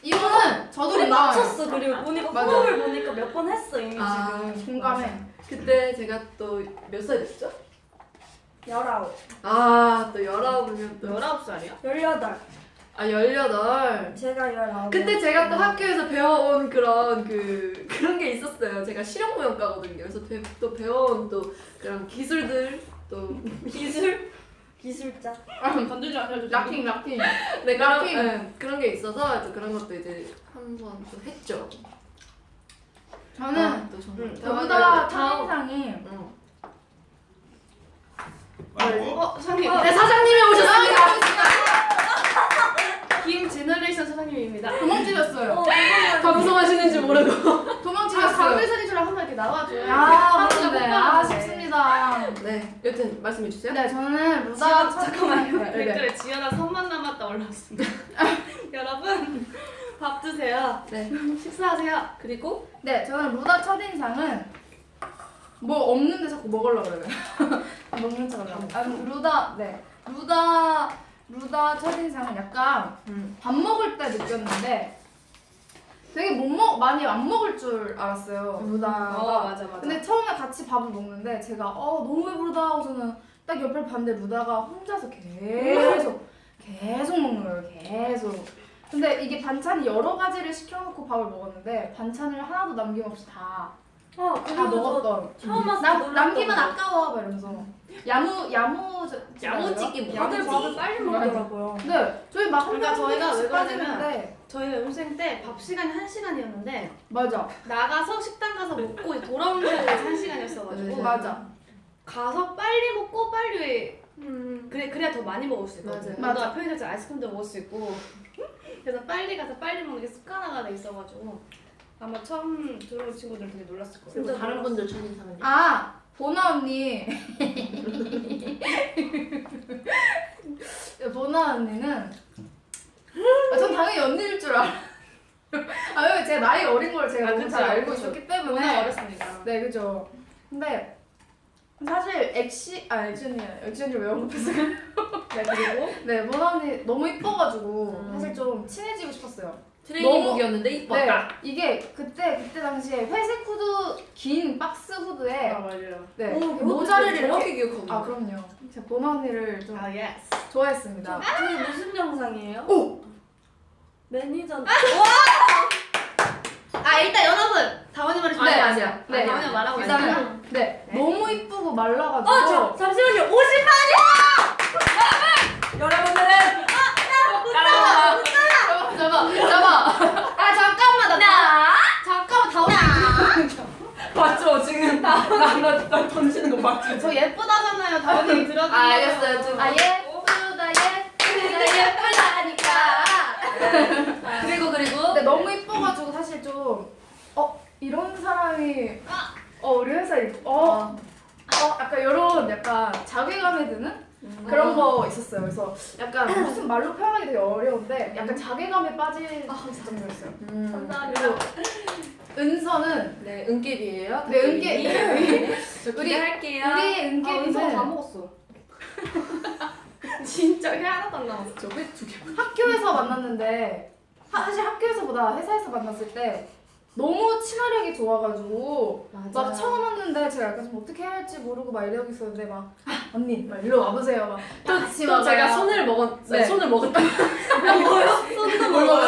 S4: 이거는 저도
S3: 우리
S4: 공감해요.
S3: 맞췄어. 그리고 보니까
S4: 맞아.
S3: 호흡을 보니까 몇 번 했어 이미 지금.
S4: 공감해.
S1: 그때 제가 또 몇 살 됐죠?
S3: 19,
S1: 또 19이면 또
S2: 19살이야?
S3: 18.
S1: 아 18.
S3: 제가 19.
S1: 그때 제가 또 학교에서 배워온 그런 게 있었어요. 제가 실용무용과거든요. 그래서 또 배워온 또 그런 기술들 또
S3: 기술자.
S2: 건들지 않아요.
S4: 락킹.
S1: 네,
S4: 락킹.
S1: 그런 게 있어서 또 그런 것도 이제 한번 또 했죠.
S4: 저는
S1: 또 정말
S4: 저보다 첫인상이
S2: 사장님.
S1: 네, 사장님이 오셨습니다.
S2: 김제너레이션 사장님입니다.
S4: 도망치셨어요.
S1: 방송하시는지 모르고.
S4: 도망치셨어요.
S2: 강대선이처럼 한번 이렇게 나와줘요.
S4: 그런데 아쉽습니다.
S1: 네, 여튼 말씀해 주세요.
S4: 네, 저는 루다
S2: 잠깐만요.
S4: 네, 네.
S2: 댓글에 지연아 선만 남았다 올라왔습니다. 여러분 밥 드세요.
S1: 네.
S2: 식사하세요.
S1: 그리고
S4: 네, 저는 루다 첫인상은 뭐 없는데 자꾸 먹으려고 그래요. 먹는 척 하려고. 루다 첫인상은 약간 밥 먹을 때 느꼈는데 되게 많이 안 먹을 줄 알았어요. 루다가.
S2: 맞아.
S4: 근데 처음에 같이 밥을 먹는데 제가 너무 배부르다 하고서는 딱 옆을 봤는데 루다가 혼자서 계속 먹는 거예요. 계속. 근데 이게 반찬이 여러 가지를 시켜놓고 밥을 먹었는데 반찬을 하나도 남김없이 다
S3: 그리고
S4: 먹었던.
S3: 처음 왔을 때
S4: 남기면 아까워 막 이러면서
S1: 야무지기
S3: 다들 밥을 빨리 먹더라고요.
S4: 네, 저희 막
S2: 그러니까 저희가 왜 그러냐면
S4: 빠지는데
S2: 저희가 연생 때 밥 시간이 1시간이었는데
S4: 맞아.
S2: 나가서 식당 가서 먹고 이제 돌아오는 데까지 1시간이었어가지고
S1: 네.
S4: 맞아.
S2: 가서 빨리 먹고 빨리 그래야 더 많이 먹을 수 있거든.
S1: 맞아요.
S2: 맞아. 편의점에서 아이스크림도 먹을 수 있고 그래서 빨리 가서 빨리 먹는 게 습관화가 돼 있어가지고 아마 처음 들어온 친구들은 되게 놀랐을 거예요.
S1: 그리고 다른 분들 첫인상은요?
S4: 보나 언니. 보나 언니는 전 당연히 언니일 줄 알아. 왜냐면 제 나이 어린 걸 제가 너무
S2: 그쵸.
S4: 잘 알고
S2: 그쵸.
S4: 있었기
S2: 워낙
S4: 때문에.
S2: 어렸으니까.
S4: 네, 그죠. 근데 사실 액션이 왜 언급했어요?
S2: 네, 그리고
S4: 네, 보나 언니 너무 이뻐가지고
S1: 음.
S4: 사실 좀 친해지고 싶었어요.
S1: 트레이닝복이었는데 이뻤다.
S4: 네, 이게 그때 당시에 회색 후드, 긴 박스 후드에
S2: 맞아요.
S4: 네,
S1: 그것도
S4: 모자를
S1: 정확히
S4: 이렇게.
S1: 기억하고.
S4: 그럼요. 제가 보나 언니를 좀
S2: 예스.
S4: 좋아했습니다.
S3: 그게 무슨 영상이에요?
S4: 오!
S3: 매니저.
S2: 일단 여러분 다원이 말이
S1: 네, 아니야.
S4: 네.
S2: 다원이 말하고
S4: 일단은
S2: 있으면
S4: 네, 너무 이쁘고 말라가지고.
S3: 잠시만요. 50만이요! 여러분들은
S4: 잠깐만. 잠깐만 다원이.
S1: 맞죠? 지금 나 던지는 거 맞죠?
S2: 저 예쁘다잖아요. 다원이 들어주세요.
S1: 알겠어요.
S4: 예쁘다니까.
S1: 그리고
S4: 근데 너무 이뻐가지고 사실 좀 이런 사람이 우리 회사에 약간 이런 약간 자괴감이 드는 그런 거 있었어요. 그래서 약간 무슨 말로 표현하기 되게 어려운데 약간 자괴감에 빠질 정도였어요. 그리고 은서는
S1: 네, 은길이에요.
S4: 네, 은길.
S1: 저 기대할게요.
S4: 우리
S2: 은서가 다
S4: 은길이는
S2: 먹었어. 진짜 회 하나도 안 남았어.
S1: 저게 2개.
S4: 학교에서 만났는데 사실 학교에서보다 회사에서 만났을 때 너무 친화력이 좋아가지고 막 처음 왔는데 제가 약간 좀 어떻게 해야 할지 모르고 막 이러고 있었는데 막 언니 막 일로 와보세요 막 같이
S1: 또 제가 손을
S4: 네.
S1: 손을 먹었다.
S4: 손도 먹어요?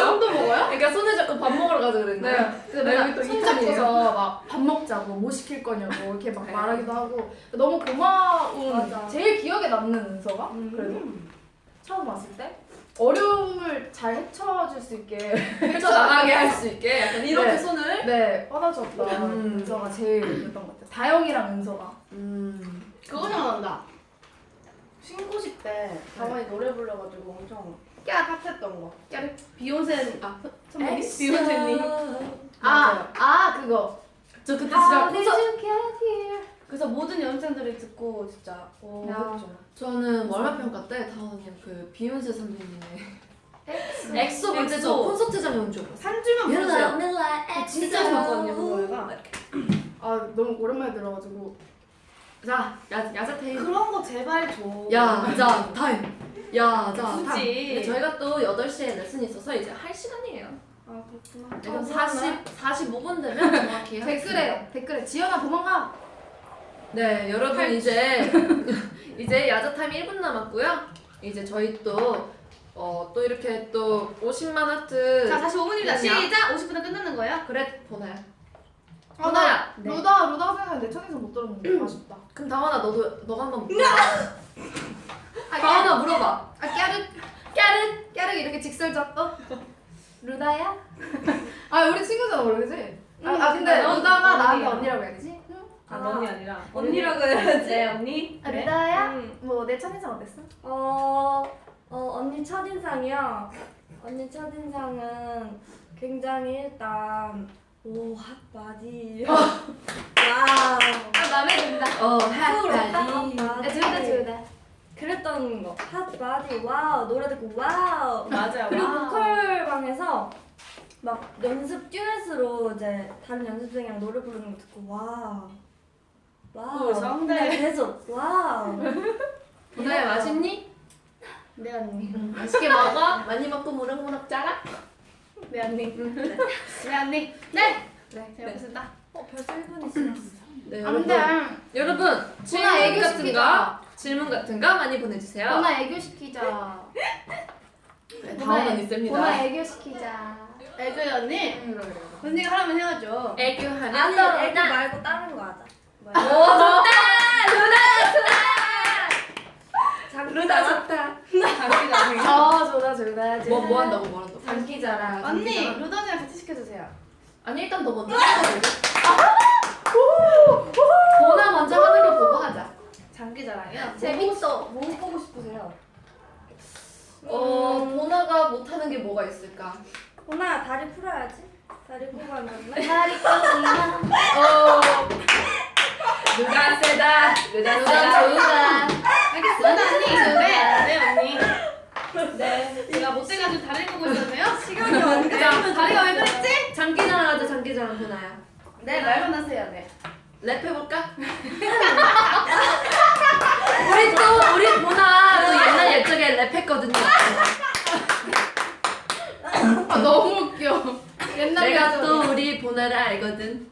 S4: 손도 먹어요?
S1: 그러니까 손을 잡고 밥 먹으러 가자 그랬나요?
S4: 네. 근데
S1: 네,
S4: 맨날
S1: 여기 또
S4: 손
S1: 이탄이에요.
S4: 잡고서 막 밥 먹자고 뭐 시킬 거냐고 이렇게 막
S1: 네.
S4: 말하기도 하고 너무 고마운
S3: 맞아.
S4: 제일 기억에 남는 은서가 그래도 처음 왔을 때 어려움을 잘 헤쳐줄 수 있게
S1: 헤쳐나가게 할 수 있게 약간 이렇게
S4: 네.
S1: 손을
S4: 네 뻗어줬던 은서가 제일이었던 것 같아요. 다영이랑 은서가
S2: 그거 생각난다. 신고식 때 다원이 노래 불러가지고 엄청 깨악했던 거.
S4: 깨르
S2: 비욘세 선배님?
S1: 엑소.
S2: 비욘세님.
S4: 그거
S1: 저 그때 진짜
S4: How did you get here?
S2: 그래서 모든 연생들이 듣고 진짜
S4: 야.
S2: 했죠.
S1: 저는 월말평가 때 다원님 그 비욘세 선배님의 엑소 볼 때 저
S2: 엑소.
S1: 콘서트장에 온 줄 알았어요.
S2: 한 줄만 불렀어요.
S1: like
S2: 진짜 좋았거든요, 그 노래가.
S4: 너무 오랜만에 들어가지고
S1: 자, 야자테이.
S2: 그런 거 제발 줘.
S1: 야자 타임. 야자 타임.
S2: 굳이.
S1: 근데 저희가 또 8시에 레슨이 있어서 이제 할 시간이에요.
S2: 그렇구나.
S1: 네, 그럼 45분 되면 정확히 하겠습니다.
S4: 댓글에 지연아 도망가.
S1: 네, 여러분 이제 야자 타임 1분 남았고요. 이제 저희 또 또 이렇게 또 50만 하트.
S2: 자 다시 5분입니다.
S1: 됐냐?
S2: 시작. 50분에 끝나는 거예요.
S1: 그래 보나야.
S4: 아,
S1: 보나야.
S2: 네.
S4: 루다 생각했는데 내 천에서 못 들었는데 아쉽다.
S1: 그럼 다원아 너가 한번 물어봐. 다원아 물어봐.
S2: 깨르 이렇게 직설적.
S3: 루다야?
S4: 아 우리 친구잖아 원래 그지?
S3: 응,
S4: 근데
S3: 넌
S4: 루다가 나한테
S3: 언니야.
S4: 언니라고 해야 되지?
S2: 언니 아니라.
S3: 언니라고 해야지.
S2: 네 언니.
S4: 아,
S2: 그래?
S4: 루다야?
S3: 응.
S4: 뭐 내 첫인상 어땠어?
S3: 언니 첫인상이요. 언니 첫인상은 굉장히 일단 오 핫바디. 와우.
S2: 마음에 든다.
S3: 핫바디.
S2: 둘다.
S3: 그랬던 거. 핫바디 와우. 노래 듣고 와우.
S2: 맞아요.
S3: 그리고
S2: 와우.
S3: 보컬 방에서 막 연습 듀엣으로 이제 다른 연습생이랑 노래 부르는 거 듣고 와우. 와우.
S2: 오, 성대.
S3: 근데 계속 와우.
S1: 보나야 맛있니?
S2: 네 언니.
S1: 맛있게 먹어. 많이 먹고 무럭무럭 자라.
S2: 네 언니. 네 언니. 네. 네. 잘 먹겠습니다.
S3: 벌써 1분이 지났어.
S1: 네
S2: 안
S1: 여러분.
S2: 돼.
S1: 여러분 질문
S2: 애교
S1: 같은
S2: 시키자.
S1: 거 질문 같은 거 많이 보내주세요.
S2: 보나 애교 시키자.
S1: 네, 다원 언니 셉니다.
S2: 보나 애교 시키자. 애교 언니?
S4: 응 그래.
S2: 언니가 하라면 해야죠.
S1: 애교하면
S3: 아니 애기 말고 다른 거 하자.
S1: 루다 좋다.
S2: 저다.
S1: 뭐 한다고?
S2: 장기자랑. 언니 루다 언니랑 같이 시켜주세요.
S1: 아니 일단 너 먼저 하자. 보나 먼저 하는 거 보고 하자.
S2: 장기자랑이요?
S3: 재밌어. 뭐 보고 싶으세요?
S1: 보나가 못하는 게 뭐가 있을까?
S3: 보나야 다리 풀어야지. 다리 풀고 앉았네.
S2: 다리 꺼지마.
S1: 루다 세다. 루다
S2: 좋다. 알겠습니다 언니. 네 언니. 네. 제가 못돼가지고 다리 보고 있었네요.
S3: 시간이 안 돼.
S2: 다리가 왜 그랬지?
S1: 장기자랑 하자. 장기자랑 보나야.
S2: 네 말만 하세요. 네.
S1: 랩 해볼까? 우리 보나 또 옛날 옛적에 랩했거든요.
S4: 아 너무 웃겨. 옛날
S1: 내가 또 우리 보나를 알거든.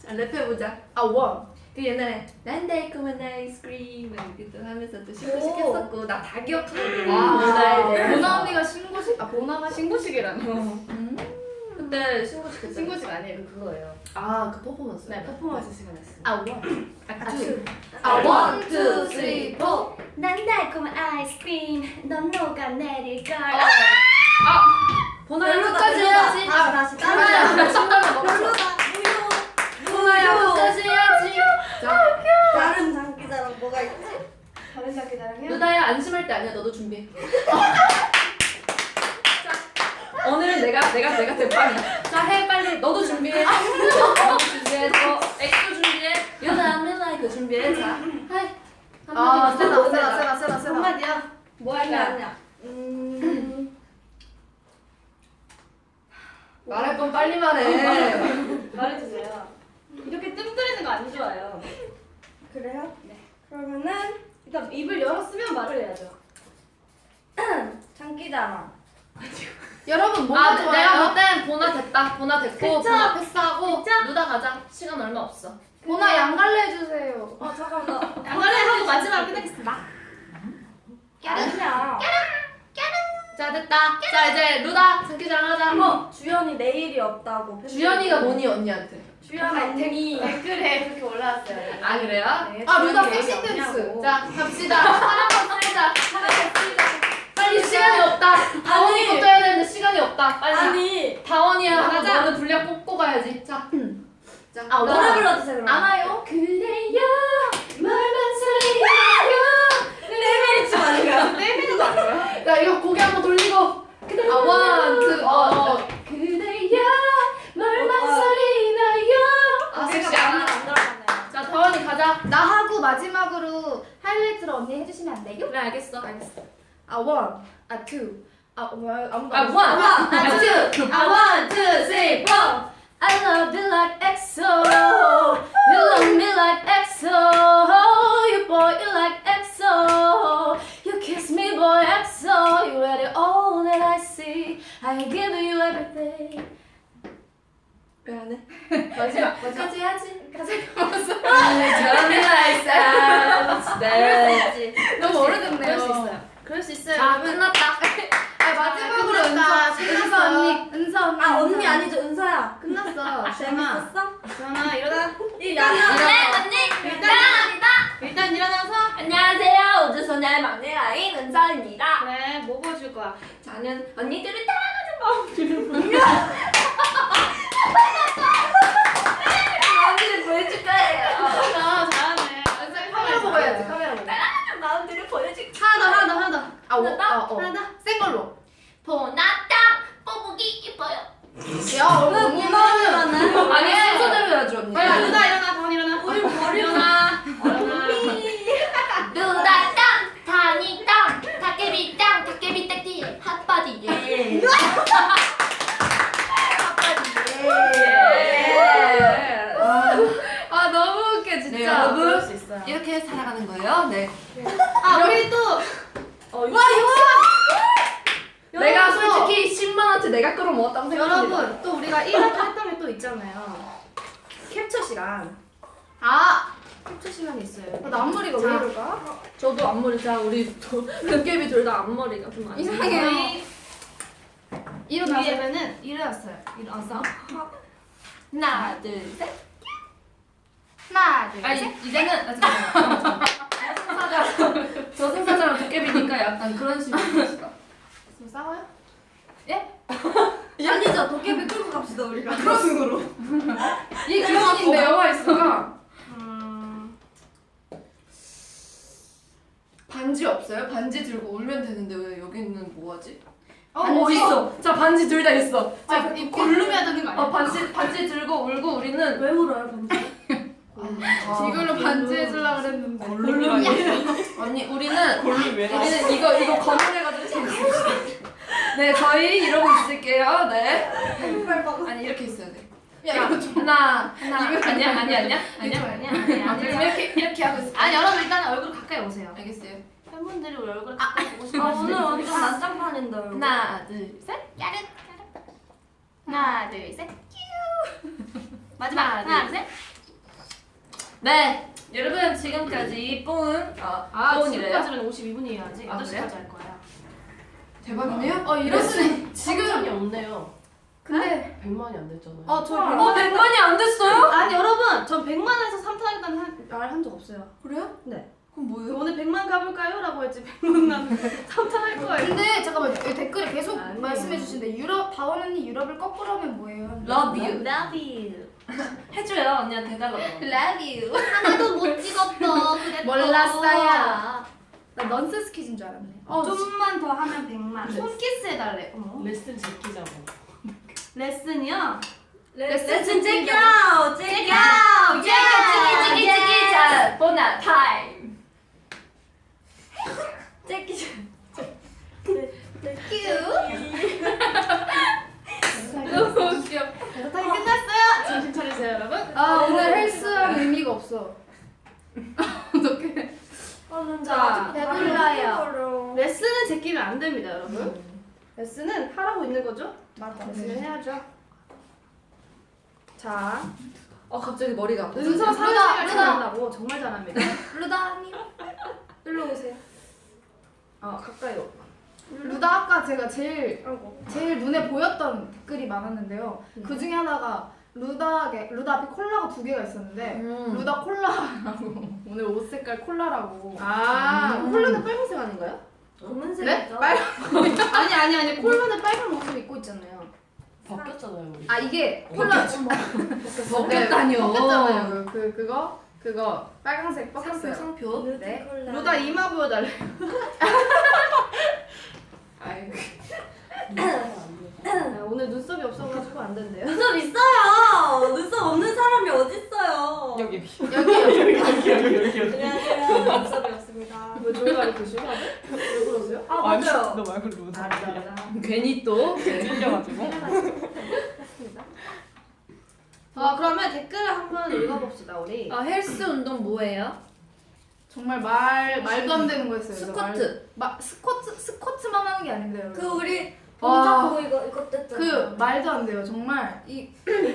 S1: 자 랩해보자.
S4: 원.
S1: 그 옛날에 난 달콤한 아이스크림 이렇게 또 하면서 또 신고식
S3: 오.
S1: 했었고 나 다 기억하거든.
S4: 와
S1: 보나에 대해서.
S4: 보나 언니가 신고식? 보나가 신고식이라뇨.
S1: 그때 신고식 했잖아.
S2: 신고식 아니에요. 그거예요.
S1: 아그 퍼포먼스.
S2: 네 퍼포먼스 시간이었어요.
S1: 원, 투, 쓰리, 포.
S2: 난 달콤한 아이스크림 넌 녹아내릴 걸.
S1: 보나야 끝까지 해야지.
S3: 다시
S1: 보나야
S3: 따라해.
S1: 중간에 멈춰. 보나야 끝까지 해야지. 자
S3: 다른 장기자랑 뭐가 있지?
S2: 다른 장기자랑이요?
S1: 루다야 안심할 때 아니야. 너도 준비해. 자, 오늘은 내가 대빵이야. 자, 해 빨리. 너도 준비해. 너도 준비해. 너 엑소 준비해. 유나 밀라이크 준비해. 자, 하이.
S4: 세다.
S2: 한마디요? 뭐 할까요?
S3: 아니야.
S1: 말할 건 빨리 말해.
S2: 말해주세요. 이렇게 뜸들이는 거 안 좋아요.
S3: 그래요?
S2: 네.
S3: 그러면은
S2: 일단 입을 열었으면 말을 해야죠.
S3: 장기자랑.
S4: 여러분 뭐가
S1: 아,
S4: 좋아요?
S1: 내가 볼 땐 보나 됐다. 보나 됐고,
S2: 그쵸?
S1: 보나 패스하고,
S2: 그쵸?
S1: 루다 가자. 시간 얼마 없어.
S4: 보나 양갈래 해주세요.
S3: 잠깐만.
S2: 양갈래 하고 마지막으로 끝내겠습니다.
S3: 아니야.
S1: 자, 됐다. 자, 이제 루다 장기자랑 하자.
S3: 주연이 내일이 없다고.
S1: 주연이가 뭐니 언니한테?
S3: 주연 언니.
S2: 댓글에 그렇게 올라왔어요.
S1: 아, 그래요?
S2: 네,
S4: 아 루다
S2: 주연이
S4: 섹시
S2: 얘기
S4: 댄스.
S2: 없냐고.
S1: 자, 갑시다. 하나만 쓰자. 빨리 시간이 없다. 다원이 것도 해야 되는데 시간이 없다. 빨리.
S3: 아니.
S1: 다원이야.
S2: 가자.
S1: 너는 분량 뽑고 가야지. 자. 자,
S3: 노래 불러주세요 그럼.
S1: 안아요.
S2: 그대여 말만 소리나요.
S3: 레미리츠 아닌가요?
S2: 내미는 거 아니에요?
S1: 자, 이거 고개 한번 돌리고. 원, 투,
S2: 그대여 말만 소리나요.
S1: 아,
S3: 제가
S1: 섹시
S3: 많이
S1: 않아.
S3: 안 들어가네요.
S1: 자, 다원이 가자.
S4: 나 하고 마지막으로 하이라이트로 언니 해주시면 안 돼요?
S1: 그래, 알겠어.
S4: 원, 투, 아무도
S1: 아, 원, 투, 원, 투, 쓰리, 포.
S2: I love you like EXO. You love me like EXO. You boy, you like EXO. You kiss me, boy, EXO. You are the all that I see. I give you everything.
S1: 왜 안 해?
S2: 끝까지 해야지.
S1: Tell me like sounds. 네.
S2: 너무 오래됐네요. 그럴 수 있어요. 그럴 수 있어요.
S1: 자,
S2: 여러분.
S1: 끝났다.
S4: 마지막으로
S2: 끝났다.
S4: 은서 언니. 은서 언니.
S3: 아 언니 아니죠 은서야.
S2: 끝났어.
S3: 재밌었어?
S2: 지연아 일어나.
S3: 일어나.
S2: 일단 일어나서.
S5: 안녕하세요. 우주소녀의 막내 아인 은서입니다.
S2: 그래 뭐 보여줄 거야?
S5: 저는 언니들을 따라가는 법. 언니를 보여줄 거예요.
S2: 잘하네.
S4: 카메라 보고 해야지. 카메라 보고.
S5: 따라가는 마음들을 보여줄 거예요.
S2: 하나 더.
S4: 하나 더. 센 걸로.
S5: 보나땅 뽀뽀기 이뻐요.
S4: 야 언니 너무
S1: 아니 순서대로 해야지 언니.
S2: 빨리 일어나 일어나 다원 일어나.
S3: 우리 머리
S2: 일어나.
S5: 누나땅 다니땅 닭개비땅 닭개비 떼기 핫바디에.
S4: 아 너무 웃겨 진짜.
S1: 네, 여러분.
S2: 그럴 수 있어요.
S1: 이렇게 살아가는 거예요. 네.
S2: 아 우리 또.
S1: 내가
S2: 여러분,
S1: 솔직히 10만 원치 내가 끌어모았다고 생각합니다.
S2: 여러분 또 우리가 1회 했던 게 또 있잖아요. 캡처 시간.
S4: 아
S2: 캡처 시간이 있어요.
S4: 앞머리가 왜
S2: 자.
S4: 이럴까?
S1: 저도 앞머리 자 우리 도깨비 둘 다 앞머리가 좀 안.
S4: 이상해요. 일어나서.
S2: 일어나면은 일어났어요. 일어나서.
S5: 하나 둘 셋.
S2: 하나 둘
S1: 아니
S2: 셋.
S1: 이제는 저승사자랑 도깨비니까 약간 그런 식으로 합시다.
S2: 지금 싸워요?
S3: 아니죠 도깨비 끌고 갑시다 우리가.
S1: 크로스로.
S4: 이 기분인데
S1: 영화 있을까? 반지 없어요? 반지 들고 울면 되는데 왜 여기는 뭐하지? 반지 있어. 자 반지 둘 다 있어. 자
S4: 이 골룸해야 되는 거 아니야?
S1: 반지 들고 울고 우리는
S3: 왜 울어요 반지?
S4: 이걸로 반지 해주려고 그랬는데.
S1: 언니 우리는 이거 거물해가지고 잠깐. 네 저희 이러고 있을게요. 네. 아니 이렇게 있어야 돼.
S4: 야 이거 좀.
S1: 하나
S4: 이거
S1: 아니야.
S2: 이렇게 하고 있어. 아니 여러분 일단 얼굴 가까이 오세요.
S1: 알겠어요.
S2: 팬분들이 우리 얼굴 가까이 보고 싶어
S3: 아
S2: 하시는
S3: 오늘
S2: 분들.
S3: 완전 난장판인데 여러분.
S1: 하나 둘 셋.
S2: 야릇. 하나 둘 셋. 마지막 하나 둘 셋.
S1: 네 여러분 지금까지 뽕은 뽕이래요.
S2: 지금까지는 52분이에요 아직.
S1: 아,
S2: 8시까지
S1: 그래요?
S2: 할 거예요.
S1: 대박이네요.
S4: 이러시니
S6: 지금이 없네요.
S4: 근데
S6: 100만이 안 됐잖아요.
S2: 저
S1: 100만이 안 됐어요?
S2: 아니 여러분 전 100만에서 3탄하겠다는 말 한 적 없어요.
S1: 그래요?
S2: 네.
S1: 그럼 뭐예요?
S2: 오늘 100만 가볼까요? 라고 했지 100만 나면 3탄 할 거예요.
S4: 근데 잠깐만 여기 댓글에 계속
S2: 아니에요.
S4: 말씀해 주시는데 유럽 다원 언니 유럽을 거꾸로 하면 뭐예요?
S1: Love you.
S2: Love you.
S1: 해줘요 언니한테 해달라고.
S2: Love you. 하나도 못 찍었어. 그랬어.
S4: 몰랐어요. 나 넌센스 퀴즈인 줄 알았네.
S2: 좀만 더 하면 100만. 손키스 해달래. 어머.
S6: 레슨 제끼자고.
S2: 레슨이요?
S3: 레슨 check it out, check it
S2: out.
S3: out.
S1: 찌기 자 보나 타임.
S3: check it.
S4: 너무 웃겨.
S2: 타임 끝났어요. 정신 차리세요 여러분.
S4: 아 오늘 헬스한 의미가 없어. 어떡해.
S2: 자,
S3: 배불러요.
S2: 레슨은 제끼면 안 됩니다 여러분. 레슨은 하라고 있는 거죠?
S3: 맞아.
S2: 레슨을 해야죠. 자,
S1: 갑자기 머리가 아파.
S2: 은서 사회생활 잘한다고 정말 잘합니다.
S4: 루다님 일로 오세요.
S2: 가까이 오.
S4: 루다 아까 제가 제일 눈에 보였던 댓글이 많았는데요. 그 중에 하나가 루다 앞에 콜라가 2개가 있었는데 루다 콜라라고 오늘 옷 색깔 콜라라고.
S2: 콜라는 빨간색 아닌가요?
S3: 검은색이죠.
S2: 아니 콜라는 빨간 옷을 입고 있잖아요.
S6: 바뀌었잖아요 우리.
S4: 이게 콜라
S1: 벗겼다뇨.
S4: 벗겼잖아요. 그거 빨간색 벗겼어요.
S1: 상표.
S4: 네.
S3: 콜라.
S2: 루다 이마 보여달래.
S1: 아이고.
S2: 오늘 눈썹이 없어가지고 안 된대요.
S3: 눈썹 있어요. 눈썹 없는 사람이 어딨어요.
S6: 여기.
S3: 안녕하세요. 눈썹이 없습니다.
S2: 왜 저희 가르치시고 다들? 왜 그러세요?
S3: 아 맞아요.
S6: 너 말고 루다.
S1: 괜히 또.
S6: 찔려가지고.
S2: 그러면 댓글을 한번 읽어봅시다 우리.
S1: 헬스 운동 뭐예요?
S4: 정말 말도 안 되는 거였어요.
S1: 스쿼트.
S4: 스쿼트만 하는 게 아닌데요.
S3: 그 우리 공작고 이거 뗐잖아.
S4: 그 말도 안 돼요. 정말 이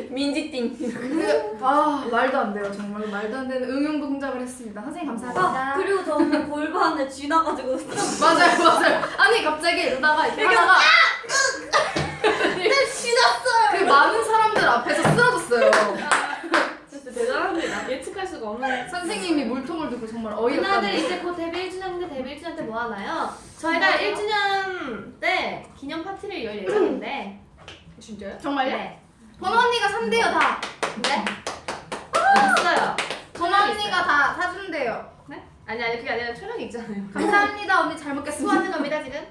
S5: 민지띵.
S4: 말도 안 돼요. 정말 말도 안 되는 응용 동작을 했습니다. 선생님 감사합니다.
S3: 그리고 저는 골반에 쥐나가지고
S4: 맞아요. 아니 갑자기 이러다가 이렇게 하다가 그 많은 사람들 앞에서 쓰러졌어요.
S2: 진짜 대단합니다. 예측할 수가 없는.
S4: 선생님이 물통을 두고 정말 어이없다는.
S2: 누나들 이제 곧 데뷔 1주년인데 데뷔 1주년 때 뭐 하나요? 저희가 1주년 때 기념 파티를 열 예정인데. 진짜요?
S4: 정말요?
S2: 네.
S4: 번호 언니가 산대요 다.
S2: 네? 있어요.
S4: 번호 언니가 다 사준대요.
S2: 네? 아니 그게 아니라 촬영이 있잖아요.
S4: 감사합니다 언니 잘 먹겠습니다.
S2: 수고하는 겁니다 지금.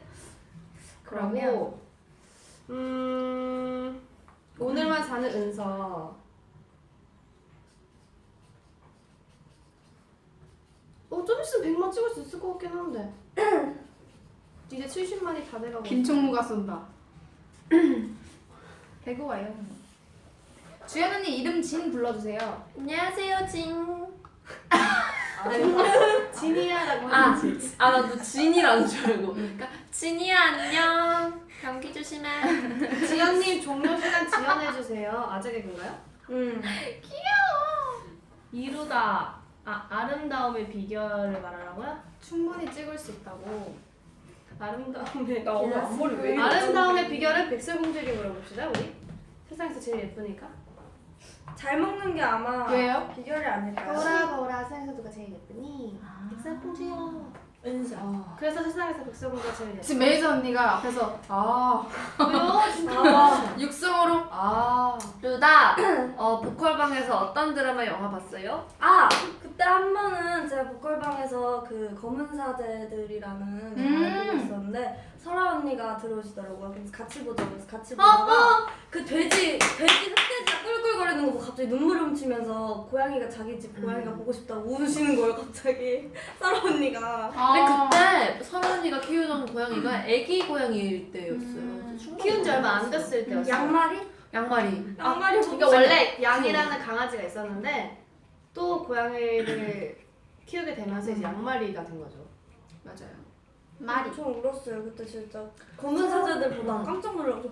S4: 그러면
S2: 그러고 오늘만 사는 은서. 좀 있으면 100만 찍을 수 있을 것 같긴 한데. 이제 70만이 다 돼가고.
S4: 김총무가 쏜다. 대구 와요. 주연 언니 이름 진 불러주세요.
S5: 안녕하세요, 진.
S2: 진이야라고
S5: 아,
S2: 하는지.
S5: 나도 진이라는 줄 알고. 그러니까 진이야 안녕. 감기 조심해.
S2: 지연님 종료 시간 지연해주세요. 아재 개그인가요? 이루다. 아름다움의 비결을 말하라고요?
S4: 충분히 찍을 수 있다고.
S2: 아름다움의
S4: 나 오늘 앞머리 왜 이래?
S2: 아름다움의 비결을 백설공주에게 물어봅시다 우리. 세상에서 제일 예쁘니까.
S3: 잘 먹는 게 아마
S4: 왜요?
S3: 비결이 아닐까요?
S2: 거울아 세상에서 누가 제일 예쁘니? 백설공주야.
S5: 은서.
S2: 그래서 세상에서 백설공주가 제일 예뻐.
S4: 지금 메이저 언니가 앞에서
S2: 왜요? 진짜.
S4: 육성으로
S5: 루다, 보컬방에서 어떤 드라마 영화 봤어요?
S3: 그때 한 번은 제가 보컬방에서 그 검은 사제들이라는 영화를 보고 있었는데 설아 언니가 들어오시더라고요. 그래서 같이 보자고 해서 같이 보다가 그 돼지 흑돼지가 꿀꿀거리는 거 보고 갑자기 눈물을 훔치면서 고양이가 자기 집 고양이가 보고 싶다고 우시는 거예요. 갑자기 설아 언니가.
S5: 근데 그때 설아 언니가 키우던 고양이가 애기 고양이일 때였어요.
S2: 키운 지 얼마 안 됐을 때였어.
S3: 양말이?
S5: 양말이.
S3: 양말이
S2: 그러니까 원래 양이라는 강아지가 있었는데 또 고양이를 키우게 되면서 이제 양말이가 된 거죠.
S4: 맞아요.
S3: 말이 좀 울었어요. 그때 진짜 검은 사제들 보다 깜짝 놀라서.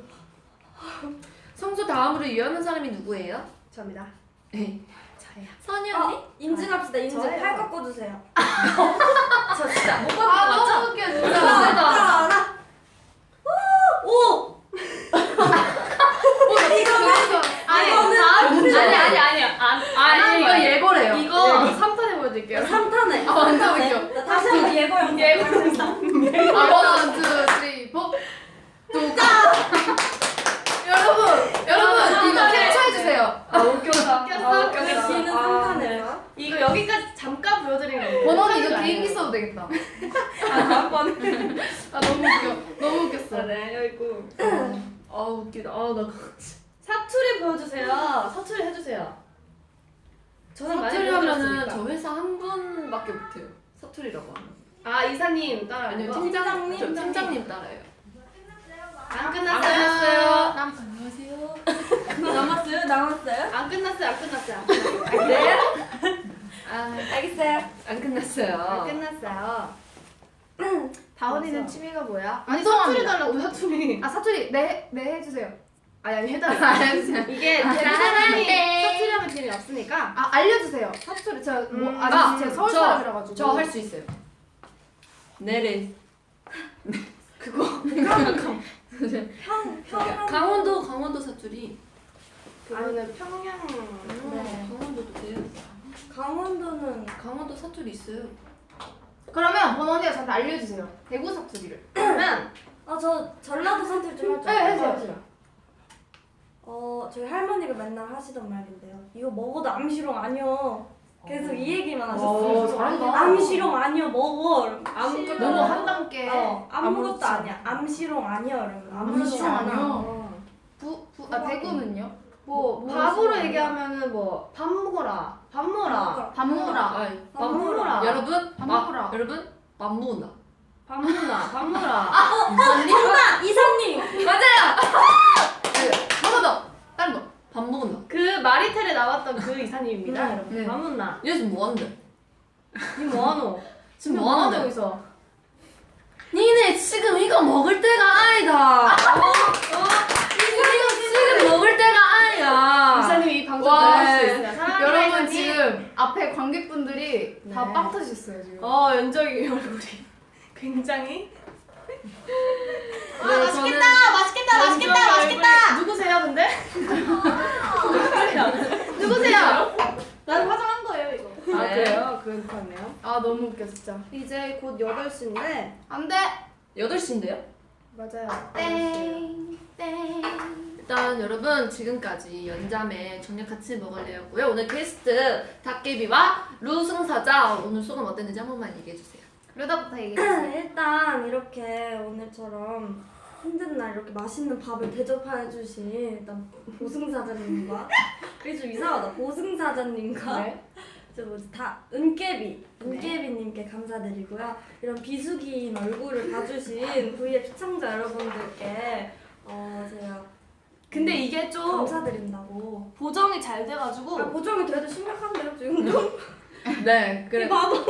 S5: 성수 다음으로 유연한 사람이 누구예요?
S2: 저입니다.
S5: 네.
S2: 저예요.
S5: 선희 언니?
S3: 인증합시다. 인증
S2: 저예요.
S3: 팔 꺾어주세요.
S5: 저 진짜 못
S4: 너무 웃겨 진짜.
S3: 알아. 오!
S2: 아니
S4: 이거 예고래요.
S2: 이거 3탄에 보여드릴게요.
S3: 3탄에.
S4: 완전 웃겨.
S3: 나 다시 한번 예고 영상.
S4: 원, 투, 쓰리, 포. 여러분 이거 캡처해주세요.
S5: 웃겼다.
S2: 웃겼어.
S3: 지는 3탄에서.
S2: 이거 여기까지 잠깐 보여드린 거예요.
S4: 번호는 이거 개인기 써도 되겠다.
S2: 다음번에.
S4: 너무 웃겼어.
S2: 네 여기고.
S5: 웃기다. 나
S2: 사투리 보여주세요. 사투리 해주세요. 저는 많이
S5: 사투리 하면은
S2: 보여드렸으니까.
S5: 저 회사 한 분밖에 못해요. 사투리라고 하면.
S2: 이사님 따라.
S5: 아니요,
S3: 팀장님.
S5: 저 팀장님 따라요.
S2: 안 끝났어요.
S5: 안녕하세요.
S3: 남았어요?
S2: 안 끝났어요.
S3: 그래요? 알겠어요.
S5: 안 끝났어요.
S2: 안 끝났어요. 다원이는 취미가 뭐야? 아니
S4: 운동합니다.
S2: 사투리 달라고 사투리.
S4: 사투리 네 해주세요.
S2: 아니 해달라. 이게 사람이 사투리 하면 재미없으니까.
S4: 알려주세요. 사투리 제가 제가 서울
S5: 저-
S4: 사람이라가지고.
S5: 저 할 수 있어요. 내래. 강원도 사투리.
S2: 아니면 평양.
S5: 강원도도 돼요. 강원도 사투리 있어요.
S4: 그러면 번호니가 저한테 알려주세요. 대구 사투리를.
S2: 그러면
S3: 저 전라도 사투리 좀 할줄
S4: 네,
S3: 알아요.
S4: 해주세요.
S3: 저희 할머니가 맨날 하시던 말인데요. 이거 먹어도 암시롱 아니여. 계속 이 얘기만 하셨어요.
S4: 잘한다.
S3: 암시롱 아니여 먹어. 이러면
S2: 아무것도
S4: 너무
S2: 안
S4: 한 단계.
S3: 아무것도 아니야. 암시롱 아니여. 이러면 아무것도
S4: 암시롱
S3: 아니야.
S4: 아니야? 대구는요?
S2: 뭐 밥으로 얘기하면은 뭐 밥 먹어라. 밥 먹어라.
S4: 밥 먹으라.
S3: 밥 먹어라.
S5: 여러분,
S4: 밥 먹으라.
S5: 여러분, 맘무나.
S2: 밥 먹나. 밥 먹어라.
S3: 이사님.
S4: 하나 더. 다른 거.
S5: 밥 먹나.
S2: 그 마리텔에 나왔던 그 이사님입니다. 여러분.
S4: 네.
S2: 밥 먹나.
S5: 얘 지금 뭐 하는데?
S2: 니 뭐하노?
S5: 지금 뭐 하는데?
S2: 여기서?
S5: 니네 지금 이거 먹을 때가 아니다. 지금 먹을 때가 아니야.
S2: 이사님이 이 방송
S4: 와,
S2: 나갈 수
S4: 네.
S2: 있어요. 사랑합니다,
S4: 여러분
S2: 이사님.
S4: 지금 앞에 관객분들이 다
S2: 네.
S4: 빵 터지셨어요 지금.
S2: 연정이 얼굴이 굉장히.
S5: 맛있겠다.
S2: 맛있겠다. 누구세요, 근데? 누구세요? 난 화장한 거예요, 이거.
S3: 아
S5: 네.
S3: 그래요? 그렇네요.
S4: 아 너무 웃겨 진짜.
S3: 이제 곧 8시인데
S4: 안 돼.
S5: 8시인데요?
S3: 맞아요.
S2: 땡.
S5: 일단 여러분 지금까지 연잠에 저녁 같이 먹을래였고요. 오늘 게스트 닭개비와 루승사자 오늘 소감 어땠는지 한 번만 얘기해주세요.
S2: 루다부터 얘기해주세요.
S3: 일단 이렇게 오늘처럼 힘든 날 이렇게 맛있는 밥을 대접해주신 일단 보승사자님과 그게 좀 이상하다. 보승사자님과
S2: 네.
S3: 저 뭐지 다 은깨비님께 감사드리고요. 이런 비수기인 얼굴을 봐주신 V앱 시청자 여러분들께 제가
S2: 근데 이게 좀
S3: 감사드린다고.
S2: 보정이 잘 돼가지고
S3: 보정이 돼도 심각한데요 지금도?
S5: 네,
S3: 이
S5: 그래.
S3: 바보.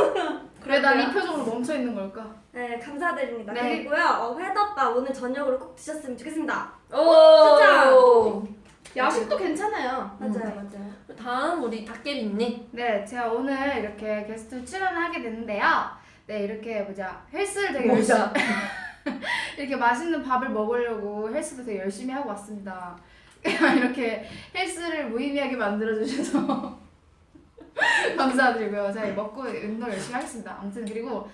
S4: 그래 난 이 표정으로 멈춰 있는 걸까?
S3: 네 감사드립니다.
S2: 네.
S3: 그리고요 회덮밥 오늘 저녁으로 꼭 드셨으면 좋겠습니다.
S5: 오.
S2: 야식도 괜찮아요.
S3: 맞아요.
S5: 다음 우리 닭개비님.
S4: 네, 제가 오늘 이렇게 게스트 출연을 하게 됐는데요. 네, 이렇게 헬스를 되게 열심히 이렇게 맛있는 밥을 먹으려고 헬스도 되게 열심히 하고 왔습니다. 이렇게 헬스를 무의미하게 만들어주셔서 감사드리고요. 제가 먹고 운동 열심히 하겠습니다. 아무튼 그리고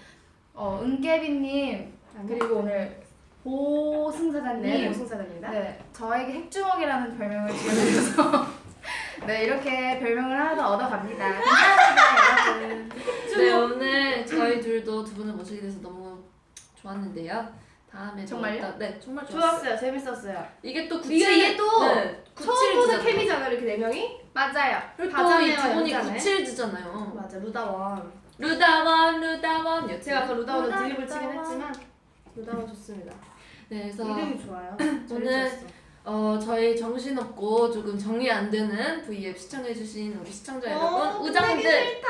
S4: 은깨비님 그리고 오늘 보승사자님
S2: 네, 보승사자입니다.
S4: 네, 저에게 핵주먹이라는 별명을 지어주셔서 네, 이렇게 별명을 하나 더 얻어갑니다. 감사합니다, 여러분.
S5: 네, 오늘 저희 둘도 두 분을 모시게 돼서 너무 좋았는데요. 다음에
S2: 정말요?
S5: 네, 정말 좋았어요.
S2: 좋았어요. 재밌었어요.
S5: 이게 또
S2: 이게 또
S5: 네,
S2: 처음 보는
S5: 97주잖아요.
S2: 케미잖아요. 이렇게 네 명이.
S4: 맞아요.
S5: 그리고
S2: 가자네요,
S5: 또이 두 분이
S2: 연자네.
S5: 97주잖아요.
S2: 맞아, 루다원.
S5: 루다원이었죠.
S2: 제가 그 루다원을
S3: 루다원.
S2: 드립을 치긴 했지만 루다원 좋습니다.
S5: 네, 그래서
S2: 이름이 좋아요.
S5: 오늘
S2: 재밌었어.
S5: 저희 정신없고 조금 정리 안 되는 V앱 시청해주신 우리 시청자 여러분,
S2: 끝나기
S5: 우정들,
S2: 싫다.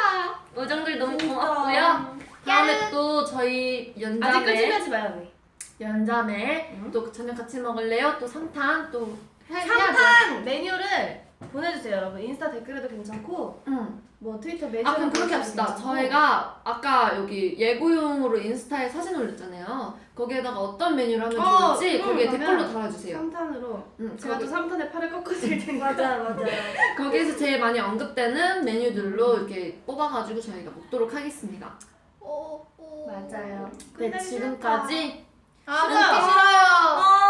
S5: 우정들 너무
S3: 진짜.
S5: 고맙고요. 다음에 또 저희
S2: 아직
S5: 연잠에
S2: 끝까지 마요, 언니.
S5: 또 저녁 같이 먹을래요? 또 3탄 또 해야죠.
S2: 3탄 메뉴를 보내주세요, 여러분. 인스타 댓글에도 괜찮고
S5: 응.
S2: 뭐 트위터 메시지.
S5: 아 그럼 그렇게 합시다. 저희가 아까 여기 예고용으로 인스타에 사진 올렸잖아요. 거기에다가 어떤 메뉴를 하면 좋을지 거기에 댓글로 달아주세요.
S2: 3탄으로 제가
S5: 거기,
S2: 또 3탄에 팔을 꺾어드릴 테니까.
S3: 맞아요.
S5: 거기에서 제일 많이 언급되는 메뉴들로 이렇게 뽑아가지고 저희가 먹도록 하겠습니다.
S2: 맞아요.
S5: 네,
S2: 끝나기
S5: 지금까지
S2: 싫다.
S5: 싫어요.
S2: 싫어요.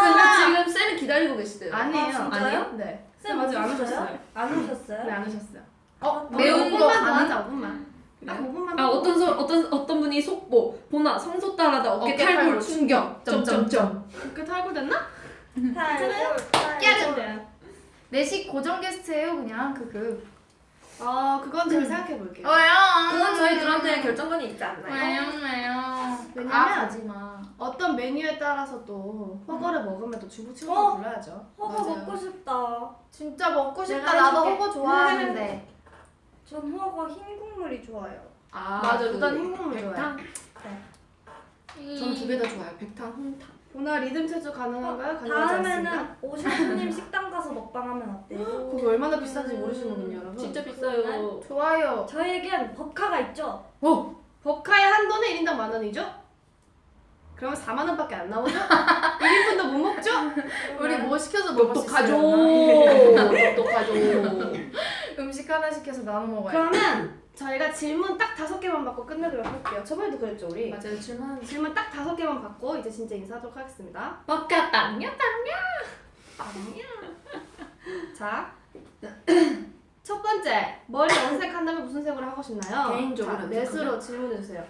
S5: 근데 지금 쌤이 기다리고 계시대요.
S2: 아니에요.
S3: 진짜요?
S2: 아니요? 네. 쌤 아직 안 오셨어요.
S3: 안 오셨어요?
S2: 네, 안 오셨어요.
S4: 매운 거
S2: 5분만 더
S4: 가능?
S2: 하자, 5분만. 딱 5분만.
S5: 아 어떤 분이 속보 보나 성소 따라다 어깨
S4: 어깨
S5: 탈골
S4: 탈골
S5: 충격 점점점.
S2: 그렇게 탈골됐나?
S3: 괜찮아요?
S2: 깨는데.
S4: 내식 고정 게스트예요, 그냥
S2: 그건 제가 생각해 볼게요.
S5: 그건 저희들한테 결정권이 있지 않나요?
S2: 왜냐면
S4: 가지마.
S2: 어떤 메뉴에 따라서 또 허거를 먹으면 또 중국집으로
S3: 어?
S2: 불러야죠.
S3: 허거
S5: 맞아요.
S3: 먹고 싶다.
S4: 진짜 먹고 싶다.
S3: 내가
S4: 나도
S3: 해줄게.
S4: 허거 좋아하는데.
S3: 전 허거 흰 국물이 좋아요.
S5: 아
S2: 맞아,
S5: 그
S2: 루다는 흰국물
S5: 백탕?
S3: 네.
S5: 전 두 개 다 좋아요. 백탕, 홍탕.
S2: 오늘 리듬 체조 가능한가요? 가능하지 않습니다.
S3: 다음에는 오신 손님 식당 가서 먹방하면 어때요?
S2: 거기 얼마나 비싼지 모르시는군요, 여러분.
S5: 진짜 비싸요.
S4: 좋아요.
S3: 저에겐 법카가 있죠.
S2: 법카의 한도는 1인당 10,000원이죠? 그러면 40,000원밖에 안 나오죠? 1인분도 못 먹죠?
S4: 우리 뭐 시켜서 먹을 수
S5: 똑똑하죠.
S4: 있어요.
S5: 똑똑하죠.
S4: 음식 하나 시켜서 나눠 먹어요.
S2: 그러면 저희가 질문 딱 5개만 받고 끝내도록 할게요. 저번에도 그랬죠, 우리?
S5: 맞아요.
S2: 질문 딱 5개만 받고 이제 진짜 인사하도록 하겠습니다.
S5: 먹겠다냐?
S2: 자, 첫 번째, 머리 염색한다면 무슨 색으로 하고 싶나요?
S5: 개인적으로
S2: 자, 넷으로 질문해주세요.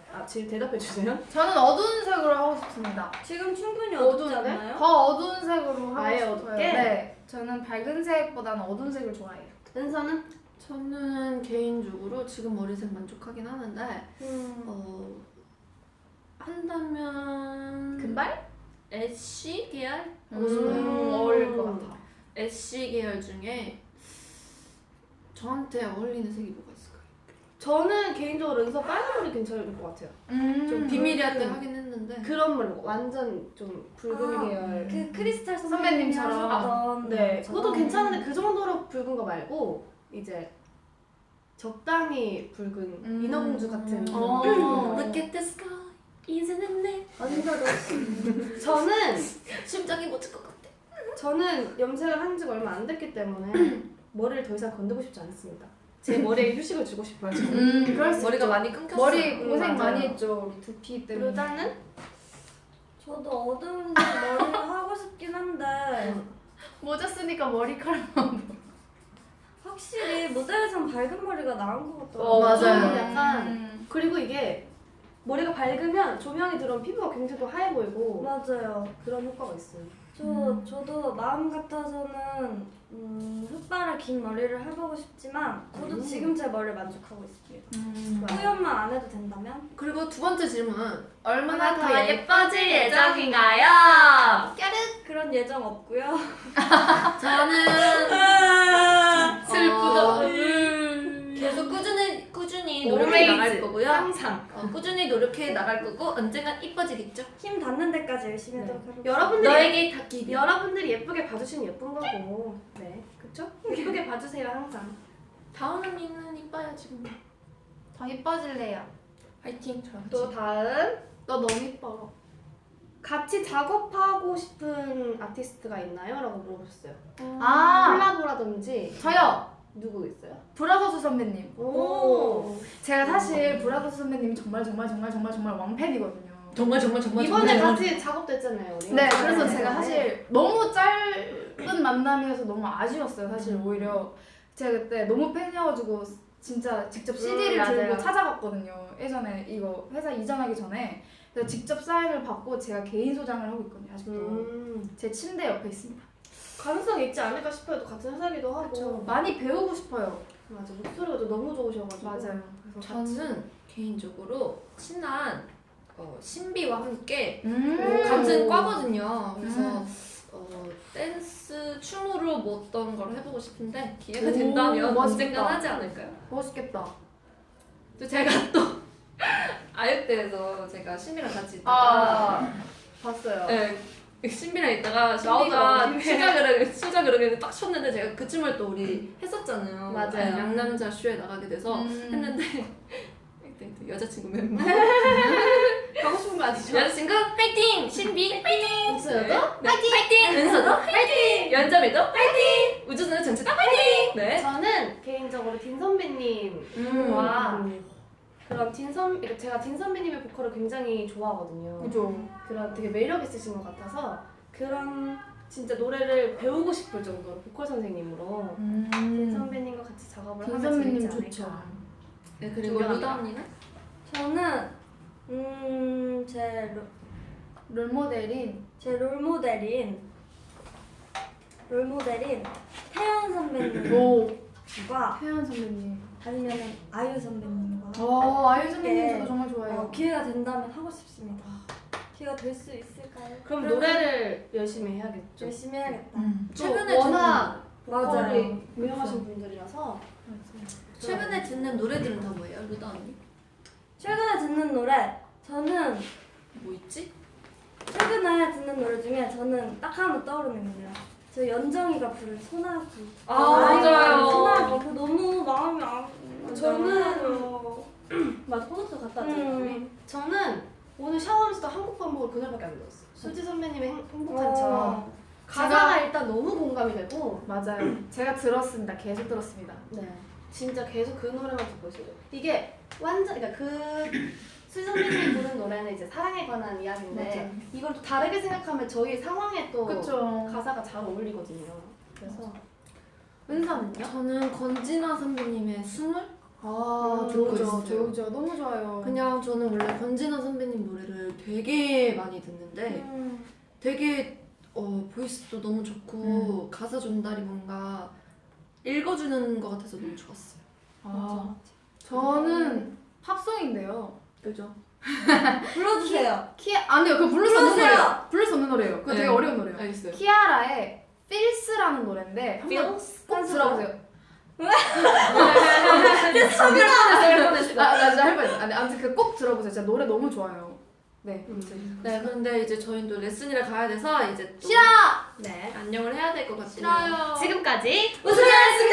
S2: 대답해주세요.
S4: 저는 어두운 색으로 하고 싶습니다.
S3: 지금 충분히 어둡지
S2: 어두운데?
S3: 않나요?
S4: 더 어두운 색으로 하고
S2: 아예
S4: 싶어요.
S2: 어둡게?
S4: 네. 저는 밝은 색보다는 어두운 색을 좋아해요.
S2: 은서는?
S5: 저는 개인적으로 지금 머리색 만족하긴 하는데 한다면
S2: 금발?
S5: 애쉬 계열 하고 싶어요.
S4: 어울릴 것 같아.
S5: 애쉬 계열 중에 저한테 어울리는 색이 뭐가 있을까요?
S2: 저는 개인적으로 눈썹 빨간 머리 괜찮을 것 같아요.
S5: 좀 비밀이할 때 하긴 했는데.
S2: 그런 머리 말고 완전 좀 붉은 계열.
S3: 그 크리스탈
S4: 선배님처럼.
S3: 하셨던
S2: 네, 그것도
S3: 것처럼.
S2: 괜찮은데 그 정도로 붉은 거 말고 이제 적당히 붉은 인어공주 같은
S5: Look at the sky, isn't it nice?
S2: 저는
S5: 심장이 멎을 것 같아.
S2: 저는 염색을 한 지가 얼마 안 됐기 때문에 머리를 더 이상 건들고 싶지 않습니다. 제 머리에 휴식을 주고 싶어요. 저는.
S4: 그럴 수
S5: 머리가
S4: 있죠.
S5: 많이 끊겼어.
S4: 머리 고생
S2: 맞아요.
S4: 많이 했죠. 우리 두피 때문에.
S2: 루다는
S3: 저도 어두운 머리를 하고 싶긴 한데
S4: 모자 쓰니까 머리카락.
S3: 확실히 무대에선 밝은 머리가 나은 것 같더라고요.
S5: 맞아요.
S2: 약간 그리고 이게 머리가 밝으면 조명이 들어오면 피부가 굉장히 또 하얘 보이고
S3: 맞아요.
S2: 그런 효과가 있어요.
S3: 저도 마음 같아서는 흑발의 긴 머리를 해보고 싶지만 저도 지금 제 머리를 만족하고 있습니다. 뿌연만 안 해도 된다면?
S5: 그리고 두 번째 질문. 얼마나
S2: 얼마나
S5: 더 예뻐질 예정인가요?
S3: 그런 예정 없고요.
S5: 저는
S4: 슬프다.
S5: 계속 꾸준히
S2: Always.
S5: 노력해 나갈 거고요.
S2: 항상.
S5: 꾸준히 노력해 나갈 거고 언젠간 이뻐지겠죠.
S3: 힘 닿는 데까지 열심히 하도록 하겠습니다.
S2: 여러분들이
S5: 너에게 닿기.
S2: 여러분들이 예쁘게 봐주시면 예쁜 거고, 네, 그쵸? 예쁘게 봐주세요 항상.
S5: 다은 언니는 이뻐요 지금.
S4: 더 이뻐질래요.
S5: 화이팅.
S2: 또 다음
S4: 너 너무 이뻐.
S2: 같이 작업하고 싶은 아티스트가 있나요? 라고 물어보셨어요.
S4: 아
S2: 콜라보라든지
S4: 저요.
S2: 누구 있어요?
S4: 브라더스 선배님.
S2: 오.
S4: 제가 사실 브라더스 선배님이 정말 왕팬이거든요.
S5: 정말
S2: 이번에 같이 작업도 했잖아요. 우리.
S4: 네, 그래서
S2: 네.
S4: 제가 사실 너무 짧은 만남이어서 너무 아쉬웠어요. 사실 오히려 제가 그때 너무 팬이어가지고 진짜 직접 CD를
S3: 맞아요.
S4: 들고 찾아갔거든요. 예전에 이거 회사 이전하기 전에 그래서 직접 사인을 받고 제가 개인 소장을 하고 있거든요. 아직도 제 침대 옆에 있습니다.
S2: 가능성이 있지 않을까 싶어요. 또 같은 회사기도 하고.
S4: 그렇죠. 많이 배우고 싶어요.
S2: 맞아. 목소리가 또 너무 좋으셔가지고.
S4: 맞아요. 그래서
S5: 저는 개인적으로 친한 신비와 함께
S4: 음.
S5: 같은 과거든요. 그래서 댄스 춤으로 뭐 어떤 걸 해보고 싶은데 기회가
S4: 오,
S5: 된다면
S4: 멋있다.
S5: 언젠간 하지 않을까요?
S4: 멋있겠다.
S5: 또 제가 또 아육대에서 제가 신비랑 같이 있다가
S2: 봤어요.
S5: 네, 신비랑 있다가
S2: 나오더라고요.
S5: 신비가 수작을 딱 쳤는데 제가 그 춤을 또 우리 했었잖아요.
S2: 맞아요.
S5: 네, 양남자 쇼에 나가게 돼서 했는데 그때 또 여자친구 멤버
S2: 가고 싶은 거 아니죠?
S5: 여자친구 화이팅! 신비 화이팅!
S2: 있어요?
S5: 네, 화이팅! 은서도 화이팅! 연자매도 화이팅! 우주선은 전체 다 화이팅! 네.
S2: 저는 개인적으로 딘 선배님과 그런 제가 딘 선배님의 보컬을 굉장히 좋아하거든요.
S4: 그죠.
S2: 그런 되게 매력 있으신 것 같아서 그런 진짜 노래를 배우고 싶을 정도로 보컬 선생님으로 딘 선배님과 같이 작업을
S4: 딘
S2: 하면
S4: 선배님
S2: 재밌지 않을까.
S4: 좋죠.
S5: 네, 그리고
S2: 존경합니다.
S5: 루다 언니는?
S3: 저는 제
S4: 롤모델인
S3: 롤모델인 태연 선배님과
S4: 오 태연 선배님.
S3: 아니면 아이유 선배님과
S4: 아유 선배님
S3: 네.
S4: 저도 정말 좋아해요.
S3: 기회가 된다면 하고 싶습니다. 기회가 될 수 있을까요?
S2: 그럼 노래를 열심히 해야겠죠.
S3: 열심히 해야겠다.
S2: 또
S5: 최근에
S2: 워낙
S3: 맞아요.
S2: 보컬이 유명하신 분들이라서
S5: 최근에 듣는 노래들은 다 뭐예요, 루다 언니?
S3: 최근에 듣는 노래 저는
S5: 뭐 있지?
S3: 최근에 듣는 노래 중에 저는 딱 하나 떠오르는 건데요. 저 연정이가 부른 소나기.
S5: 맞아요.
S3: 소나기. 그 너무 마음이
S2: 저는 맞아 콘서트 갔다 왔잖아요. 저는 오늘 샤워하면서도 한국 반복을 그날밖에 안 들었어요. 수지 선배님의 행복한 참 가사가 일단 너무 공감이 되고
S4: 맞아요. 제가 들었습니다. 계속 들었습니다.
S2: 네 진짜 계속 그 노래만 듣고 있어요. 이게 완전 그러니까 수지 선배님이 부른 노래는 이제 사랑에 관한 이야기인데 이걸 또 다르게 생각하면 저희 상황에 또
S4: 그쵸.
S2: 가사가 잘 어울리거든요. 그래서
S4: 은서는요?
S5: 저는 건진아 선배님의 스물?
S4: 좋죠.
S5: 있어요.
S4: 좋죠. 너무 좋아요.
S5: 그냥 저는 원래 건진아 선배님 노래를 되게 많이 듣는데 되게 보이스도 너무 좋고 가사 전달이 뭔가 읽어주는 것 같아서 너무 좋았어요.
S4: 저는 팝송인데요.
S5: 그죠?
S3: 불러주세요.
S4: 안 돼요. 그거 부를 수 없는
S3: 불러주세요.
S4: 노래예요. 부를 수 없는 노래예요. 그거
S5: 네.
S4: 되게 어려운 노래예요.
S5: 알겠어요.
S4: 키아라의 Feels라는 노래인데 한번 꼭 들어보세요. 나 진짜 할 뻔했어. 아니 아무튼 그 꼭 들어보세요. 진짜 노래 너무 좋아요. 네.
S5: 네, 근데 이제 저희는 또 레슨이라 가야 돼서 이제 또
S2: 네.
S5: 안녕을 해야 될 것 같아요.
S2: 싫어요. 지금까지
S3: 우승이었습니다.